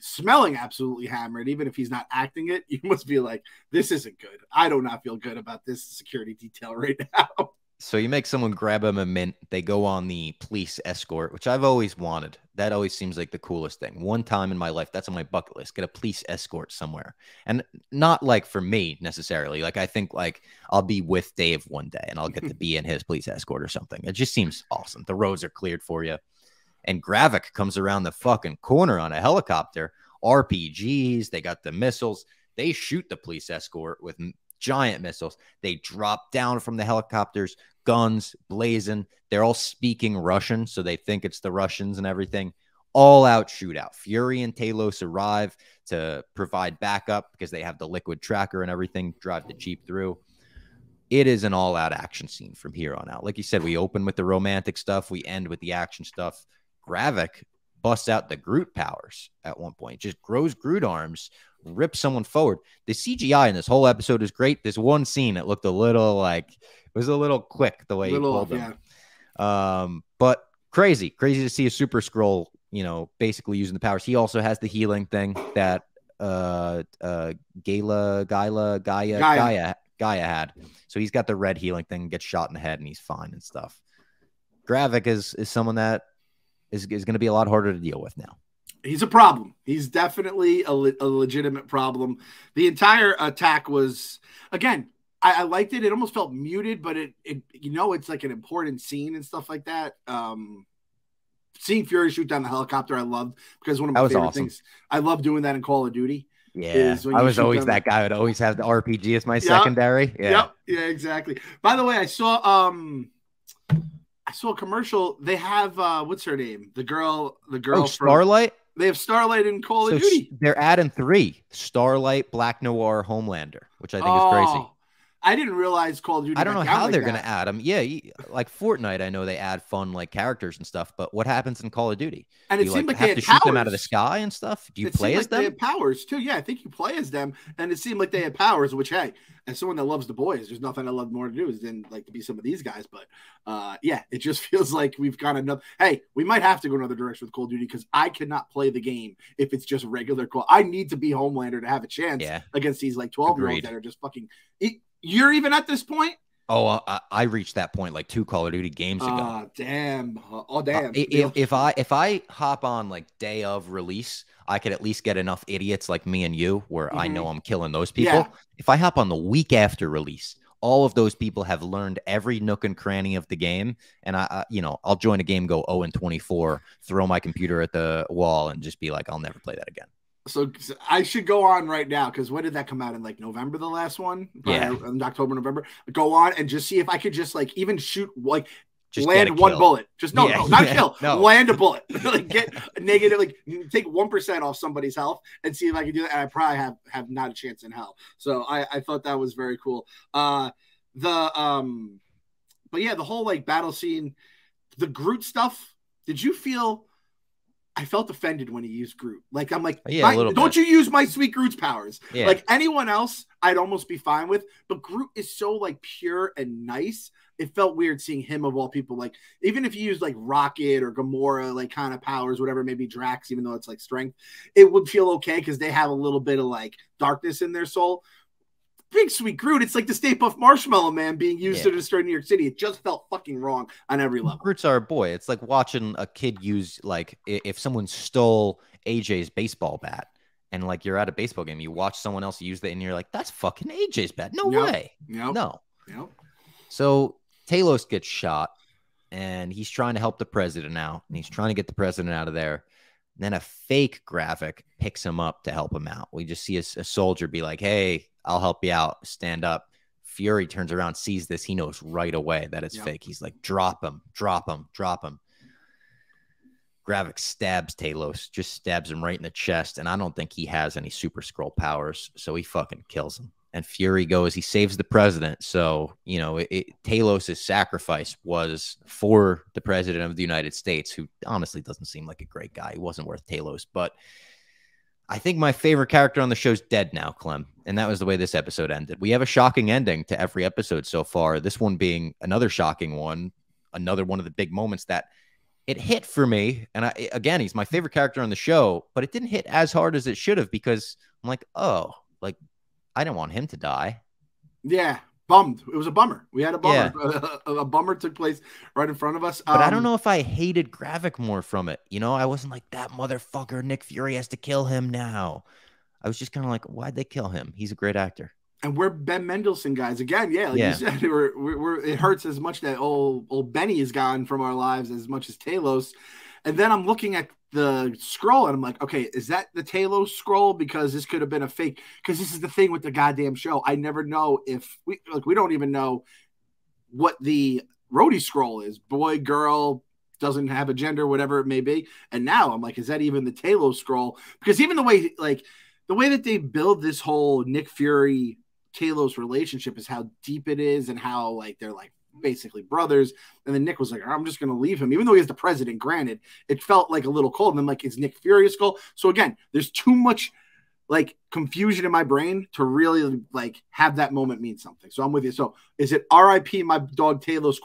Speaker 2: smelling absolutely hammered, even if he's not acting it, you must be like, this isn't good. I do not feel good about this security detail right now.
Speaker 1: So you make someone grab them a mint. They go on the police escort, which I've always wanted. That always seems like the coolest thing. One time in my life, that's on my bucket list. Get a police escort somewhere. And not like for me necessarily. Like I think like I'll be with Dave one day and I'll get to be in his police escort or something. It just seems awesome. The roads are cleared for you. And Gravik comes around the fucking corner on a helicopter. RPGs, they got the missiles. They shoot the police escort with giant missiles. They drop down from the helicopters, guns blazing. They're all speaking Russian, so they think it's the Russians and everything. All out shootout. Fury and Talos arrive to provide backup because they have the liquid tracker and everything, drive the Jeep through. It is an all-out action scene from here on out. Like you said, we open with the romantic stuff. We end with the action stuff. Gravik busts out the Groot powers at one point. Just grows Groot arms, rips someone forward. The CGI in this whole episode is great. There's one scene that looked a little like it was a little quick the way he pulled them. Yeah. But crazy to see a Super Skrull, you know, basically using the powers. He also has the healing thing that Gaia had. So he's got the red healing thing, gets shot in the head, and he's fine and stuff. Gravik is someone that is going to be a lot harder to deal with now.
Speaker 2: He's a problem. He's definitely a legitimate problem. The entire attack was, again, I liked it. It almost felt muted, but it you know, it's like an important scene and stuff like that. Seeing Fury shoot down the helicopter, I loved, because one of my favorite things. I love doing that in Call of Duty.
Speaker 1: Yeah, I was always that guy. I would always have the RPG as my secondary. Yeah,
Speaker 2: yeah, exactly. By the way, I saw a commercial. They have what's her name? The girl from
Speaker 1: Starlight.
Speaker 2: They have Starlight in Call of Duty.
Speaker 1: They're adding 3: Starlight, Black Noir, Homelander, which I think is crazy.
Speaker 2: I didn't realize Call of Duty.
Speaker 1: I don't know how they're going to add them. Yeah, like Fortnite, I know they add fun like characters and stuff, but what happens in Call of Duty?
Speaker 2: And it seemed like
Speaker 1: they
Speaker 2: have
Speaker 1: to shoot them out of the sky and stuff. Do you play as them?
Speaker 2: They have powers too. Yeah, I think you play as them, and it seemed like they had powers. Which, hey, as someone that loves the boys, there's nothing I love more to do than like to be some of these guys. But yeah, it just feels like we've got another. Hey, we might have to go another direction with Call of Duty, because I cannot play the game if it's just regular Call. I need to be Homelander to have a chance against these like 12-year-olds that are just fucking. You're even at this point?
Speaker 1: Oh, I reached that point like 2 Call of Duty games ago.
Speaker 2: Oh, damn. Oh, damn.
Speaker 1: If I hop on like day of release, I could at least get enough idiots like me and you where I know I'm killing those people. Yeah. If I hop on the week after release, all of those people have learned every nook and cranny of the game. And I'll join a game, go 0-24, throw my computer at the wall and just be like, I'll never play that again.
Speaker 2: So I should go on right now, because when did that come out? In like November, the last one? Probably in October, November. Go on and just see if I could just like even shoot, like just land one bullet. Just no, not kill. No. Land a bullet. Like get negative, like take 1% off somebody's health and see if I can do that. And I probably have not a chance in hell. So I thought that was very cool. But yeah, the whole like battle scene, the Groot stuff. Did you feel? I felt offended when he used Groot. Like, I'm like, don't you use my sweet Groot's powers. Yeah. Like anyone else, I'd almost be fine with. But Groot is so like pure and nice. It felt weird seeing him of all people. Like, even if you use like Rocket or Gamora, like kind of powers, whatever, maybe Drax, even though it's like strength, it would feel okay because they have a little bit of like darkness in their soul. Big sweet Groot, it's like the Stay Puft Marshmallow Man being used to destroy New York City. It just felt fucking wrong on every level.
Speaker 1: Groot's our boy. It's like watching a kid use, like, if someone stole AJ's baseball bat and like you're at a baseball game, you watch someone else use that and you're like, that's fucking AJ's bat. No way. No. So Talos gets shot and he's trying to help the president out, and he's trying to get the president out of there. And then a fake Gravik picks him up to help him out. We just see a soldier be like, hey, I'll help you out. Stand up. Fury turns around, sees this. He knows right away that it's fake. He's like, drop him, drop him, drop him. Gravik stabs Talos, just stabs him right in the chest. And I don't think he has any Super Skrull powers. So he fucking kills him. And Fury goes, he saves the president. So, you know, Talos' sacrifice was for the president of the United States, who honestly doesn't seem like a great guy. He wasn't worth Talos. But I think my favorite character on the show's dead now, Clem. And that was the way this episode ended. We have a shocking ending to every episode so far. This one being another shocking one, another one of the big moments that it hit for me. And again, he's my favorite character on the show, but it didn't hit as hard as it should have, because I'm like, oh, like, I didn't want him to die.
Speaker 2: Yeah. bummed. It was a bummer. We had a bummer.
Speaker 1: Yeah.
Speaker 2: A bummer took place right in front of us.
Speaker 1: But I don't know if I hated Gravik more from it. You know, I wasn't like, that motherfucker Nick Fury has to kill him now. I was just kind of like, why'd they kill him? He's a great actor.
Speaker 2: And we're Ben Mendelsohn guys again. Yeah, like you said, it hurts as much that old Benny is gone from our lives as much as Talos. And then I'm looking at the scroll and I'm like, okay, is that the Talos scroll? Because this could have been a fake. Because this is the thing with the goddamn show. I never know if we don't even know what the Rhodey scroll is. Boy, girl, doesn't have a gender, whatever it may be. And now I'm like, is that even the Talos scroll? Because even the way that they build this whole Nick Fury Talos relationship is how deep it is and how like they're like basically brothers. And then Nick was like, I'm just going to leave him. Even though he is the president, granted, it felt like a little cold. And then like, is Nick Fury a Skrull? So again, there's too much like confusion in my brain to really like have that moment mean something. So I'm with you. So is it RIP my dog Talos ?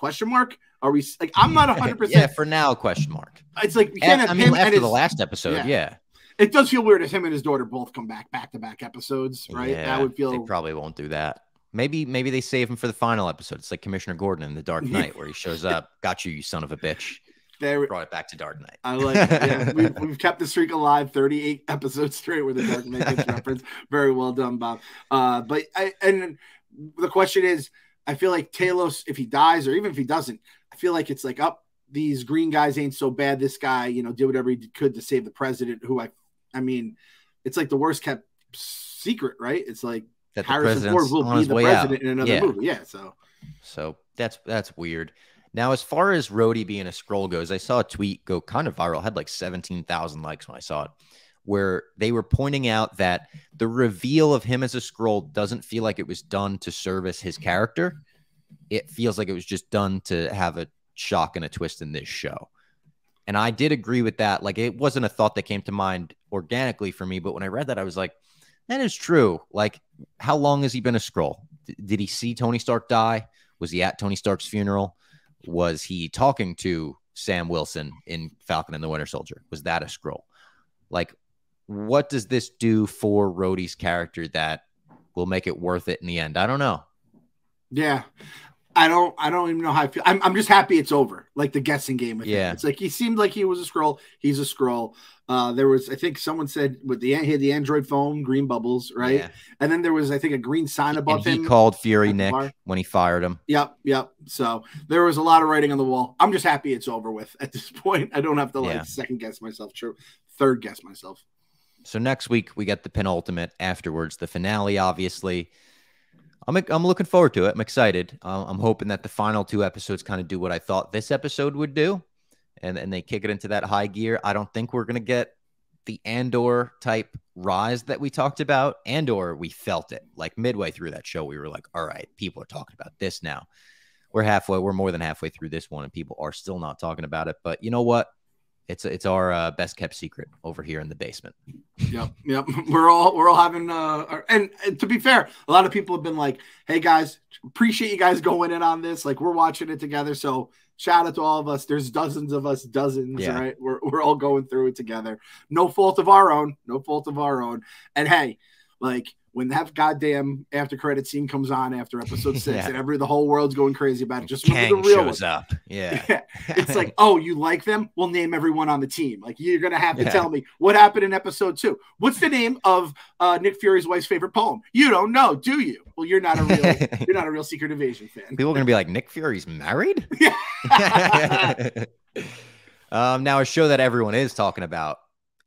Speaker 2: Are we like, I'm not 100%.
Speaker 1: Yeah, for now, ?
Speaker 2: It's like, we can't have him
Speaker 1: after the last episode. Yeah.
Speaker 2: It does feel weird if him and his daughter both come back to back episodes, right?
Speaker 1: Yeah,
Speaker 2: that would feel.
Speaker 1: They probably won't do that. Maybe they save him for the final episode. It's like Commissioner Gordon in The Dark Knight, where he shows up, got you son of a bitch. Brought it back to Dark Knight.
Speaker 2: I like it. Yeah, we've kept the streak alive, 38 episodes straight where the Dark Knight gets referenced. Very well done, Bob. And the question is, I feel like Talos, if he dies or even if he doesn't, I feel like it's like, these green guys ain't so bad. This guy, did whatever he could to save the president, who I mean, it's like the worst kept secret, right? It's like
Speaker 1: that
Speaker 2: Harrison Ford will be the president in another movie. Yeah,
Speaker 1: so that's weird. Now, as far as Rhodey being a Skrull goes, I saw a tweet go kind of viral. It had like 17,000 likes when I saw it, where they were pointing out that the reveal of him as a Skrull doesn't feel like it was done to service his character. It feels like it was just done to have a shock and a twist in this show. And I did agree with that. Like, it wasn't a thought that came to mind organically for me, but when I read that, I was like, that is true. Like, how long has he been a Skrull? Did he see Tony Stark die? Was he at Tony Stark's funeral? Was he talking to Sam Wilson in Falcon and the Winter Soldier? Was that a Skrull? Like, what does this do for Rhodey's character that will make it worth it in the end? I don't know.
Speaker 2: Yeah. I don't even know how I feel. I'm just happy it's over. Like the guessing game with him. It's like he seemed like he was a Skrull. He's a Skrull. There was, I think someone said he had the Android phone, green bubbles, right? Yeah. And then there was, I think, a green sign above him.
Speaker 1: He called Fury Nick when he fired him.
Speaker 2: Yep. So there was a lot of writing on the wall. I'm just happy it's over with at this point. I don't have to second guess myself, third guess myself.
Speaker 1: So next week we get the penultimate afterwards, the finale, obviously. I'm looking forward to it. I'm excited. I'm hoping that the final two episodes kind of do what I thought this episode would do, and they kick it into that high gear. I don't think we're going to get the Andor type rise that we talked about. Andor, we felt it. Like midway through that show, we were like, all right, people are talking about this now. We're more than halfway through this one, and people are still not talking about it. But you know what? It's our best kept secret over here in the basement.
Speaker 2: Yep. We're all having and to be fair, a lot of people have been like, "Hey guys, appreciate you guys going in on this. Like we're watching it together." So shout out to all of us. There's dozens of us, right? We're all going through it together. No fault of our own. And hey, like when that goddamn after credit scene comes on after episode 6 and the whole world's going crazy about it, just remember the real
Speaker 1: shows up. Yeah.
Speaker 2: It's like, oh, you like them? We'll name everyone on the team. Like you're gonna have to tell me what happened in episode 2. What's the name of Nick Fury's wife's favorite poem? You don't know, do you? Well, you're not a real Secret Invasion fan.
Speaker 1: People are gonna be like, Nick Fury's married? Now a show that everyone is talking about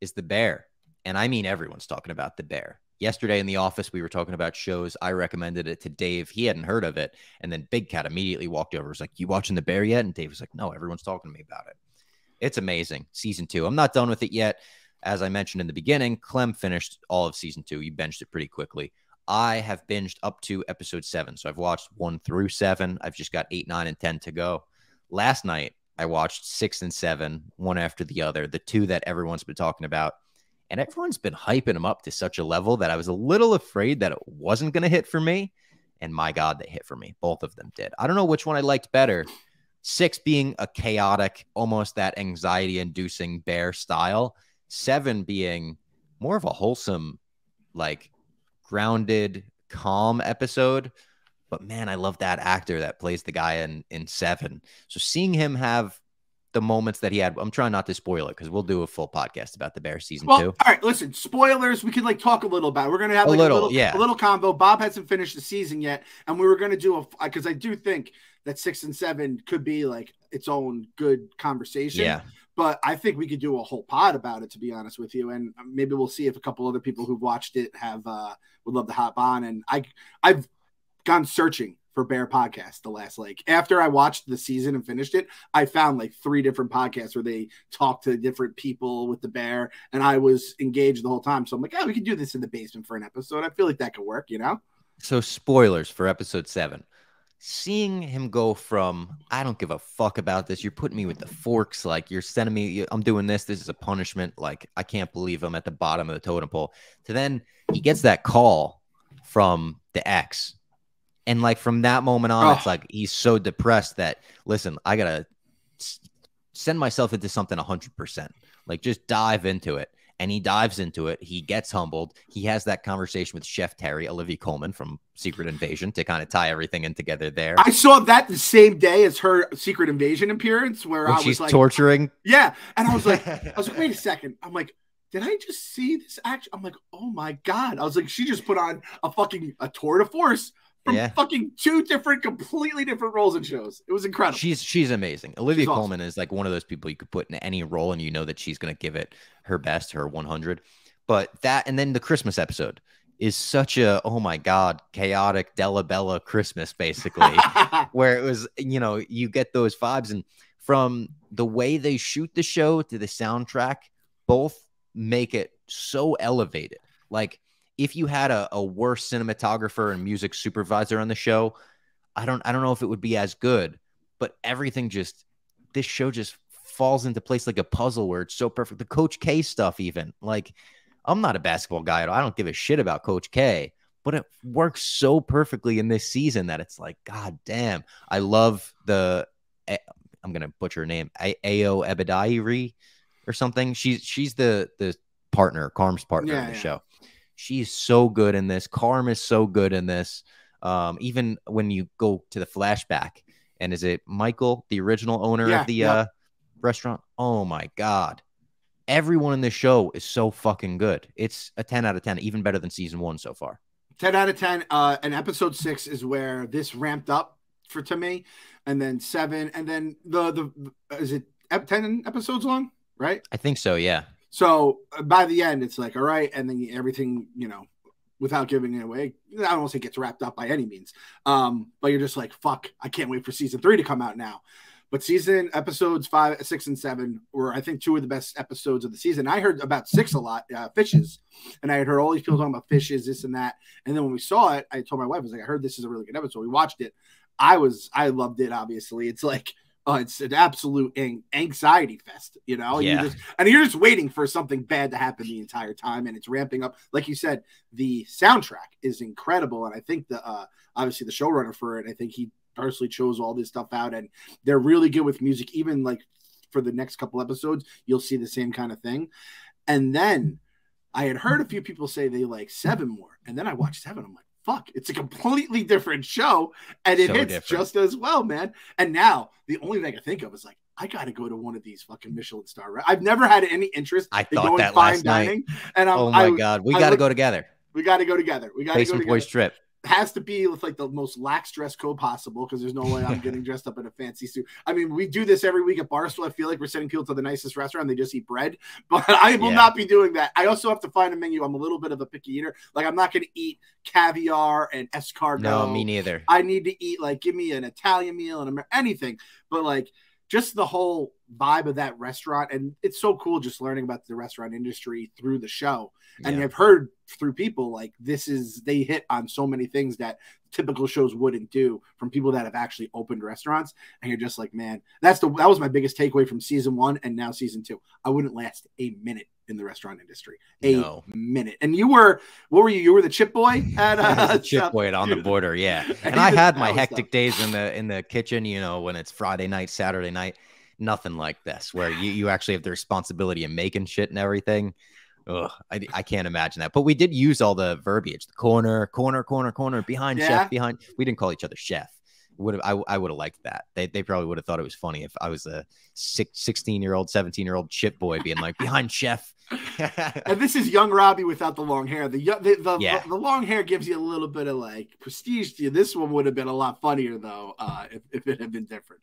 Speaker 1: is The Bear. And I mean everyone's talking about The Bear. Yesterday in the office, we were talking about shows. I recommended it to Dave. He hadn't heard of it. And then Big Cat immediately walked over. Was like, you watching The Bear yet? And Dave was like, no, everyone's talking to me about it. It's amazing. Season 2. I'm not done with it yet. As I mentioned in the beginning, Clem finished all of season 2. You benched it pretty quickly. I have binged up to episode 7. So I've watched 1 through 7. I've just got 8, 9, and 10 to go. Last night, I watched 6 and 7, one after the other, the 2 that everyone's been talking about. And everyone's been hyping them up to such a level that I was a little afraid that it wasn't going to hit for me. And my God, they hit for me. Both of them did. I don't know which one I liked better. 6 being a chaotic, almost that anxiety-inducing Bear style. 7 being more of a wholesome, like grounded, calm episode. But man, I love that actor that plays the guy in Seven. So seeing him have the moments that he had, I'm trying not to spoil it because we'll do a full podcast about the Bear season 2.
Speaker 2: All right, listen, spoilers. We could talk a little about it. We're gonna have a little combo. Bob hasn't finished the season yet, and we were gonna do because I do think that 6 and 7 could be like its own good conversation.
Speaker 1: Yeah.
Speaker 2: But I think we could do a whole pod about it, to be honest with you, and maybe we'll see if a couple other people who've watched it would love to hop on. And I've gone searching for Bear podcasts the last, after I watched the season and finished it, I found 3 different podcasts where they talk to different people with the Bear, and I was engaged the whole time. So I'm like, we could do this in the basement for an episode. I feel like that could work,
Speaker 1: So spoilers for episode 7. Seeing him go from, I don't give a fuck about this, you're putting me with the forks, you're sending me, I'm doing this is a punishment, I can't believe I'm at the bottom of the totem pole, to then he gets that call from the ex. And from that moment on, it's he's so depressed that, listen, I got to send myself into something 100%. Just dive into it. And he dives into it. He gets humbled. He has that conversation with Chef Terry, Olivia Colman from Secret Invasion, to kind of tie everything in together there.
Speaker 2: I saw that the same day as her Secret Invasion appearance, where I was
Speaker 1: she's torturing.
Speaker 2: Yeah. And I was like, wait a second. I'm like, did I just see this action? I'm like, oh my God. I was like, she just put on a tour de force from fucking 2 completely different roles and shows. It was incredible.
Speaker 1: She's amazing. Olivia Colman is one of those people you could put in any role and you know that she's going to give it her best, her 100. But that, and then the Christmas episode is such a, oh my God, chaotic Della Bella Christmas, basically, where it was, you get those vibes. And from the way they shoot the show to the soundtrack, both make it so elevated. If you had a worse cinematographer and music supervisor on the show, I don't know if it would be as good, but everything this show just falls into place like a puzzle where it's so perfect. The Coach K stuff, even I'm not a basketball guy. I don't give a shit about Coach K, but it works so perfectly in this season that it's God damn. I love I'm going to butcher her name, Ayo Ebediah or something. She's the partner, Carm's partner in the show. She's so good in this. Carm is so good in this. Even when you go to the flashback, and is it Michael, the original owner of the restaurant? Oh my God. Everyone in this show is so fucking good. It's a 10 out of 10, even better than season 1 so far.
Speaker 2: 10 out of 10. And episode 6 is where this ramped up to me. And then 7. And then is it 10 episodes long? Right?
Speaker 1: I think so. Yeah.
Speaker 2: So by the end, it's all right. And then everything, without giving it away, I don't want to say gets wrapped up by any means. But you're just fuck, I can't wait for season 3 to come out now. But episodes 5, 6, and 7 were, I think, 2 of the best episodes of the season. I heard about 6 a lot, Fishes. And I had heard all these people talking about Fishes, this and that. And then when we saw it, I told my wife, I was like, I heard this is a really good episode. We watched it. I loved it, obviously. It's it's an absolute anxiety fest,
Speaker 1: Yeah.
Speaker 2: You're just waiting for something bad to happen the entire time, and it's ramping up. Like you said, the soundtrack is incredible, and I think obviously the showrunner for it, I think he personally chose all this stuff out, and they're really good with music. Even for the next couple episodes, you'll see the same kind of thing. And then I had heard a few people say they like 7 more, and then I watched 7. I'm like, fuck, it's a completely different show, and it hits just as well, man. And now the only thing I can think of is I got to go to one of these fucking Michelin star. I've never had any interest in going that fine dining, and
Speaker 1: oh my God, we got to go together.
Speaker 2: We got to go together. We got to go together.
Speaker 1: Boys trip.
Speaker 2: Has to be with the most lax dress code possible, because there's no way I'm getting dressed up in a fancy suit. I mean, we do this every week at Barstool. I feel like we're sending people to the nicest restaurant. They just eat bread, but I will not be doing that. I also have to find a menu. I'm a little bit of a picky eater. I'm not going to eat caviar and escargot.
Speaker 1: No, me neither.
Speaker 2: I need to eat give me an Italian meal and anything, but just the whole vibe of that restaurant. And it's so cool just learning about the restaurant industry through the show. And I've heard through people they hit on so many things that typical shows wouldn't do, from people that have actually opened restaurants. And you're just man, that was my biggest takeaway from season 1 and now season 2. I wouldn't last a minute in the restaurant industry. A minute. And what were you? You were the chip boy at
Speaker 1: the chip boy on the border. Yeah. And I had my hectic days in the kitchen, when it's Friday night, Saturday night, nothing like this, where you actually have the responsibility of making shit and everything. Ugh, I can't imagine that. But we did use all the verbiage: the corner, corner, corner, corner, behind chef, behind. We didn't call each other chef. I would have liked that. They probably would have thought it was funny if I was a 16-year-old, 17-year-old chip boy being like behind chef.
Speaker 2: And this is young Robbie without the long hair. The long hair gives you a little bit of like prestige to you. This one would have been a lot funnier though, if it had been different.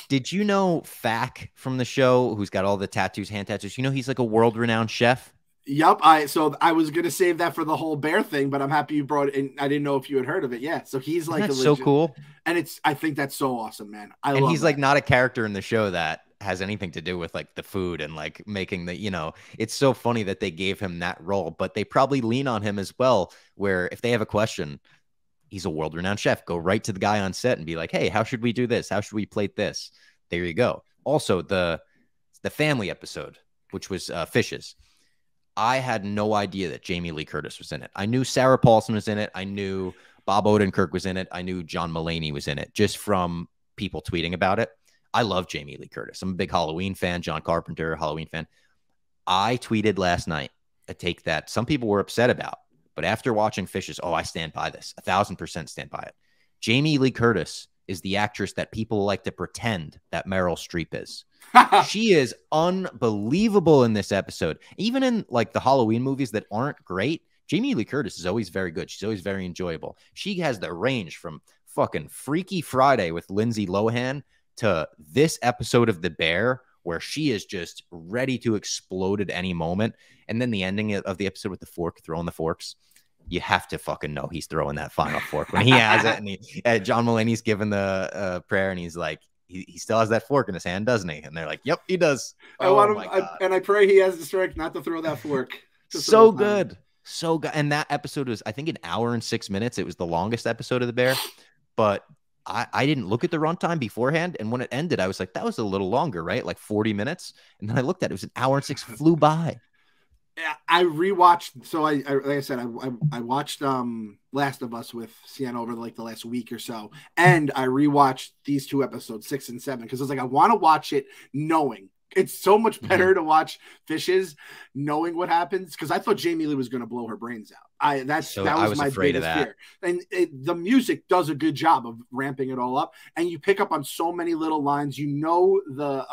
Speaker 1: Did you know Fack from the show, who's got all the tattoos, hand tattoos? You know he's like a world-renowned chef.
Speaker 2: Yep. So I was gonna save that for the whole bear thing, but I'm happy you brought it in. I didn't know if you had heard of it. Yeah. So he's like
Speaker 1: so cool.
Speaker 2: And I think that's so awesome, man.
Speaker 1: And he's like not a character in the show that has anything to do with like the food and like making the, it's so funny that they gave him that role, but they probably lean on him as well, where if they have a question, he's a world-renowned chef. Go right to the guy on set and be like, hey, how should we do this? How should we plate this? There you go. Also, the family episode, which was Fishes. I had no idea that Jamie Lee Curtis was in it. I knew Sarah Paulson was in it. I knew Bob Odenkirk was in it. I knew John Mulaney was in it just from people tweeting about it. I love Jamie Lee Curtis. I'm a big Halloween fan, John Carpenter, Halloween fan. I tweeted last night a take that some people were upset about, but after watching Fishes, I stand by this. 1,000% stand by it. Jamie Lee Curtis is the actress that people like to pretend that Meryl Streep is. She is unbelievable in this episode. Even in like the Halloween movies that aren't great, Jamie Lee Curtis is always very good. She's always very enjoyable. She has the range from fucking Freaky Friday with Lindsay Lohan to this episode of The Bear, where she is just ready to explode at any moment. And then the ending of the episode with the fork, throwing the forks. You have to fucking know he's throwing that final fork when he has it. And John Mulaney's giving the prayer, and he's like, he still has that fork in his hand, doesn't he? And they're like, yep, he does.
Speaker 2: I pray he has the strength not to throw that fork.
Speaker 1: So good. So good. And that episode was, I think, 1 hour and 6 minutes. It was the longest episode of The Bear. But I didn't look at the runtime beforehand. And when it ended, I was like, that was a little longer, right? Like 40 minutes. And then I looked at it. It was 1 hour and 6, flew by.
Speaker 2: Yeah, I rewatched. So like I said, I watched Last of Us with Sienna over like the last week or so, and I rewatched these 2 episodes, 6 and 7, because I was like, I want to watch it knowing it's so much better to watch Fishes knowing what happens, because I thought Jamie Lee was going to blow her brains out. That was my biggest fear. And the music does a good job of ramping it all up, and you pick up on so many little lines. The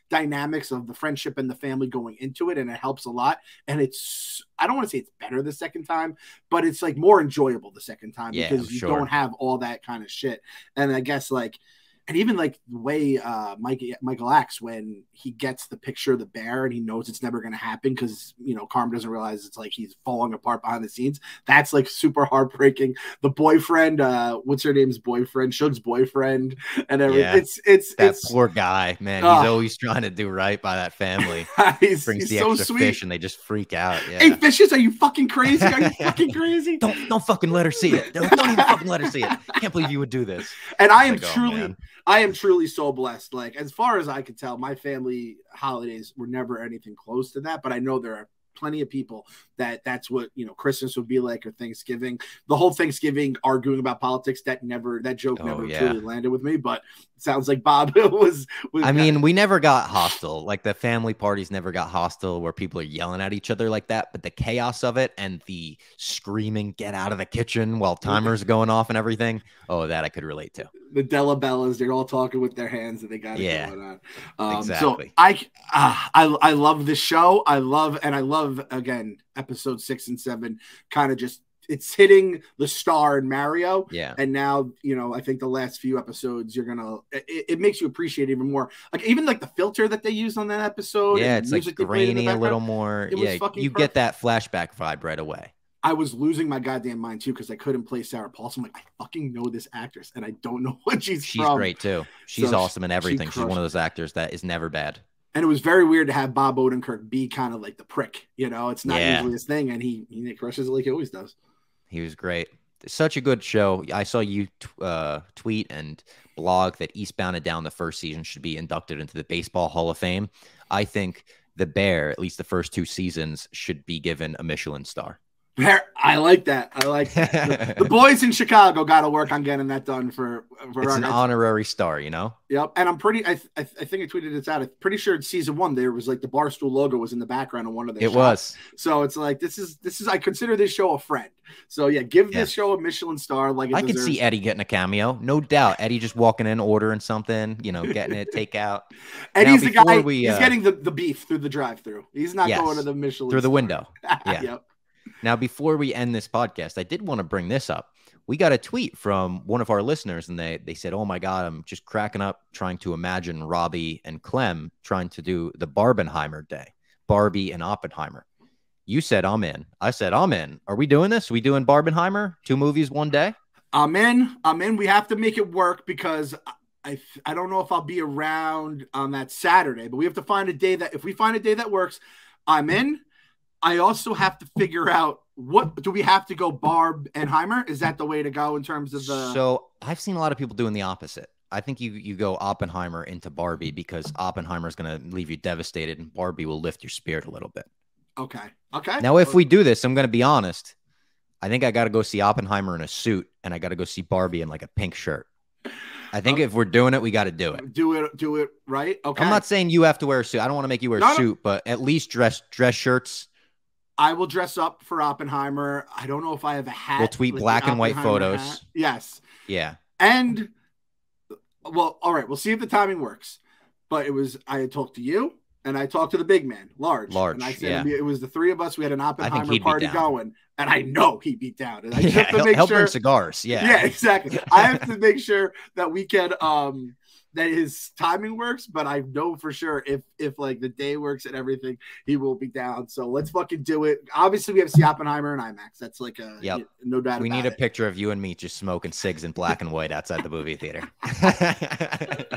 Speaker 2: dynamics of the friendship and the family going into it, and it helps a lot. And I don't want to say it's better the second time, but it's like more enjoyable the second time, because you don't have all that kind of shit. And I guess like, and even like the way Michael acts when he gets the picture of the bear and he knows it's never going to happen because, Carm doesn't realize it's like he's falling apart behind the scenes. That's like super heartbreaking. The boyfriend, what's her name's boyfriend, Shug's boyfriend, and everything.
Speaker 1: Yeah.
Speaker 2: It's
Speaker 1: that poor guy, man. He's always trying to do right by that family. Brings the
Speaker 2: so
Speaker 1: extra
Speaker 2: sweet.
Speaker 1: fish and they just freak out. Yeah.
Speaker 2: Hey, Fishes, are you fucking crazy? Are you fucking crazy?
Speaker 1: Don't fucking let her see it. Don't even fucking let her see it. Can't believe you would do this.
Speaker 2: And I am truly so blessed. Like, as far as I could tell, my family holidays were never anything close to that, but I know there are plenty of people that's what Christmas would be like, or Thanksgiving. The whole Thanksgiving arguing about politics, that joke never truly landed with me, but it sounds like Bob was
Speaker 1: I mean, we never got hostile. Like, the family parties never got hostile where people are yelling at each other like that, but the chaos of it and the screaming, get out of the kitchen while timers are going off and everything, that I could relate to.
Speaker 2: The Della Bellas, they're all talking with their hands and they got it going on.
Speaker 1: Exactly.
Speaker 2: So I love this show. I love again episode 6 and 7 kind of just, it's hitting the star in Mario.
Speaker 1: Yeah.
Speaker 2: And now, I think the last few episodes, it makes you appreciate it even more. Like, even like the filter that they used on that episode.
Speaker 1: Yeah. It's like grainy a little more. Yeah. You get that flashback vibe right away.
Speaker 2: I was losing my goddamn mind too, because I couldn't place Sarah Paulson. I'm like, I fucking know this actress and I don't know what she's from.
Speaker 1: Great too. She's awesome in everything. She's one of those actors that is never bad.
Speaker 2: And it was very weird to have Bob Odenkirk be kind of like the prick, it's not usually his thing, and he crushes it like he always does.
Speaker 1: He was great. Such a good show. I saw you tweet and blog that Eastbound and Down, the first season, should be inducted into the Baseball Hall of Fame. I think The Bear, at least the first 2 seasons, should be given a Michelin star.
Speaker 2: I like that. I like that. The boys in Chicago got to work on getting that done for
Speaker 1: it's an honorary star, you know?
Speaker 2: Yep. And I'm pretty, I think I tweeted this out. I'm pretty sure in season 1, there was like the Barstool logo was in the background of one of their shots.
Speaker 1: Was.
Speaker 2: So it's like, this is, I consider this show a friend. So yeah, give this show a Michelin star. Like
Speaker 1: I could see Eddie getting a cameo. No doubt. Eddie just walking in, ordering something, you know, getting it, takeout.
Speaker 2: Eddie's the guy, he's getting the beef through the drive-thru. He's not going to the Michelin
Speaker 1: through the
Speaker 2: store.
Speaker 1: window. Yeah.
Speaker 2: Yep.
Speaker 1: Now, before we end this podcast, I did want to bring this up. We got a tweet from one of our listeners, and they said, oh, my God, I'm just cracking up trying to imagine Robbie and Clem trying to do the Barbenheimer day, Barbie and Oppenheimer. You said, I'm in. I said, I'm in. Are we doing this? Are we doing Barbenheimer? 2 movies, 1 day?
Speaker 2: I'm in. We have to make it work because I don't know if I'll be around on that Saturday, but we have to find a day that, if we find a day that works, I'm in. I also have to figure out, what do we have to go Barbenheimer? Is that the way to go in terms of the? So
Speaker 1: I've seen a lot of people doing the opposite. I think you go Oppenheimer into Barbie because Oppenheimer is going to leave you devastated and Barbie will lift your spirit a little bit.
Speaker 2: Okay.
Speaker 1: Now, if we do this, I'm going to be honest. I think I got to go see Oppenheimer in a suit and I got to go see Barbie in like a pink shirt. I think if we're doing it, we got to do it.
Speaker 2: Do it right. Okay.
Speaker 1: I'm not saying you have to wear a suit. I don't want to make you wear a suit, but at least dress shirts.
Speaker 2: I will dress up for Oppenheimer. I don't know if I have a hat.
Speaker 1: We'll tweet black and white photos.
Speaker 2: Hat. Yes.
Speaker 1: Yeah.
Speaker 2: And, well, all right. We'll see if the timing works. But I had talked to you, and I talked to the big man, Large. And I said it was the 3 of us. We had an Oppenheimer party going. And I know he'd be down. And I just have to make sure.
Speaker 1: Bring cigars. Yeah.
Speaker 2: Yeah, exactly. I have to make sure that we can that his timing works, but I know for sure if like the day works and everything, he will be down. So let's fucking do it. Obviously, we have to see Oppenheimer and IMAX. That's like no doubt.
Speaker 1: We need a picture of you and me just smoking cigs in black and white outside the movie theater.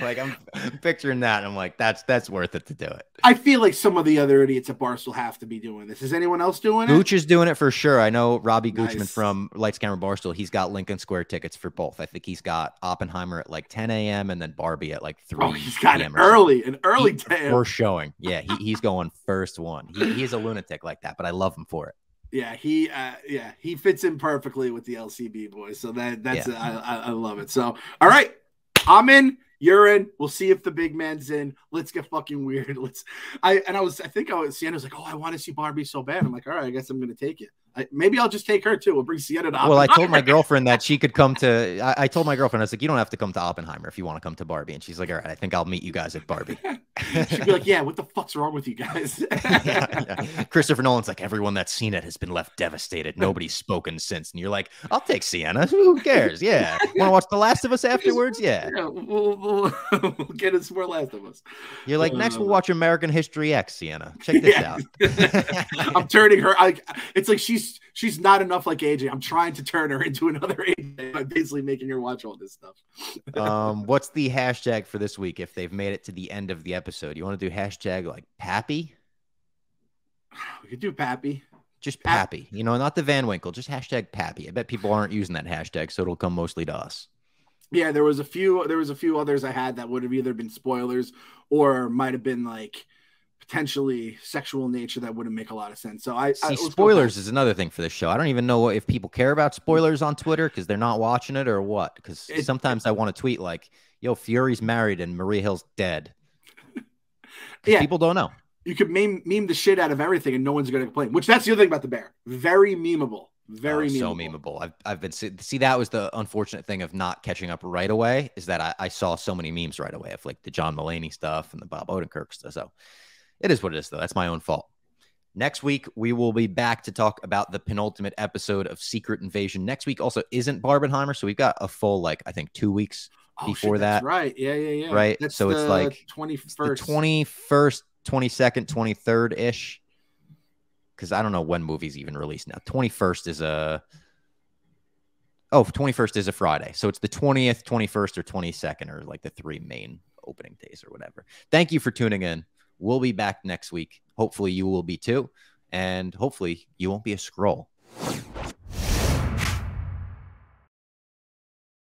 Speaker 1: Like I'm picturing that, and I'm like, that's worth it to do it.
Speaker 2: I feel like some of the other idiots at Barstool have to be doing this. Is anyone else doing it?
Speaker 1: Gooch is doing it for sure. I know Robbie Goochman from Lights Camera Barstool. He's got Lincoln Square tickets for both. I think he's got Oppenheimer at like 10 a.m. and then Barbie at like 3
Speaker 2: Oh, he's got an early day.
Speaker 1: First showing. Yeah, he's going first one. He's a lunatic like that, but I love him for it.
Speaker 2: Yeah, he fits in perfectly with the LCB boys. So I love it. So all right, I'm in. You're in. We'll see if the big man's in. Let's get fucking weird. Sienna was like, oh, I want to see Barbie so bad. I'm like, all right, I guess I'm gonna take it. Maybe I'll just take her too. We'll bring Sienna to Oppenheimer.
Speaker 1: Well, I told my girlfriend that she could come to. I told my girlfriend, I was like, you don't have to come to Oppenheimer if you want to come to Barbie. And she's like, all right, I think I'll meet you guys at Barbie.
Speaker 2: She'd be like, yeah, what the fuck's wrong with you guys?
Speaker 1: Yeah. Christopher Nolan's like, everyone that's seen it has been left devastated. Nobody's spoken since. And you're like, I'll take Sienna. Who cares? Yeah. Want to watch The Last of Us afterwards? Yeah.
Speaker 2: We'll get us more Last of Us.
Speaker 1: You're like, next we'll watch American History X, Sienna. Check this out.
Speaker 2: I'm turning her. It's like she's not enough like AJ. I'm trying to turn her into another AJ. I'm basically making her watch all this stuff.
Speaker 1: What's the hashtag for this week if they've made it to the end of the episode? You want to do hashtag like Pappy?
Speaker 2: We could do Pappy.
Speaker 1: Just Pappy. You know, not the Van Winkle. Just hashtag Pappy. I bet people aren't using that hashtag, so it'll come mostly to us.
Speaker 2: Yeah, there was a few others I had that would have either been spoilers or might have been like potentially sexual nature that wouldn't make a lot of sense. So
Speaker 1: spoilers is another thing for this show. I don't even know if people care about spoilers on Twitter because they're not watching it or what. Because sometimes I want to tweet like, yo, Fury's married and Maria Hill's dead. Yeah, people don't know.
Speaker 2: You could meme the shit out of everything and no one's going to complain, which that's the other thing about The Bear. Very memeable. Very memeable.
Speaker 1: So memeable. I've been see that was the unfortunate thing of not catching up right away is that I saw so many memes right away of like the John Mulaney stuff and the Bob Odenkirk stuff. So it is what it is, though. That's my own fault. Next week, we will be back to talk about the penultimate episode of Secret Invasion. Next week also isn't Barbenheimer, so we've got a full, like, I think 2 weeks before that.
Speaker 2: Right. Yeah.
Speaker 1: Right.
Speaker 2: That's
Speaker 1: so it's like
Speaker 2: 21st.
Speaker 1: 21st, 22nd, 23rd-ish. Because I don't know when movies even release now. 21st is a Friday. So it's the 20th, 21st, or 22nd, or like the 3 main opening days or whatever. Thank you for tuning in. We'll be back next week. Hopefully you will be too. And hopefully you won't be a Skrull.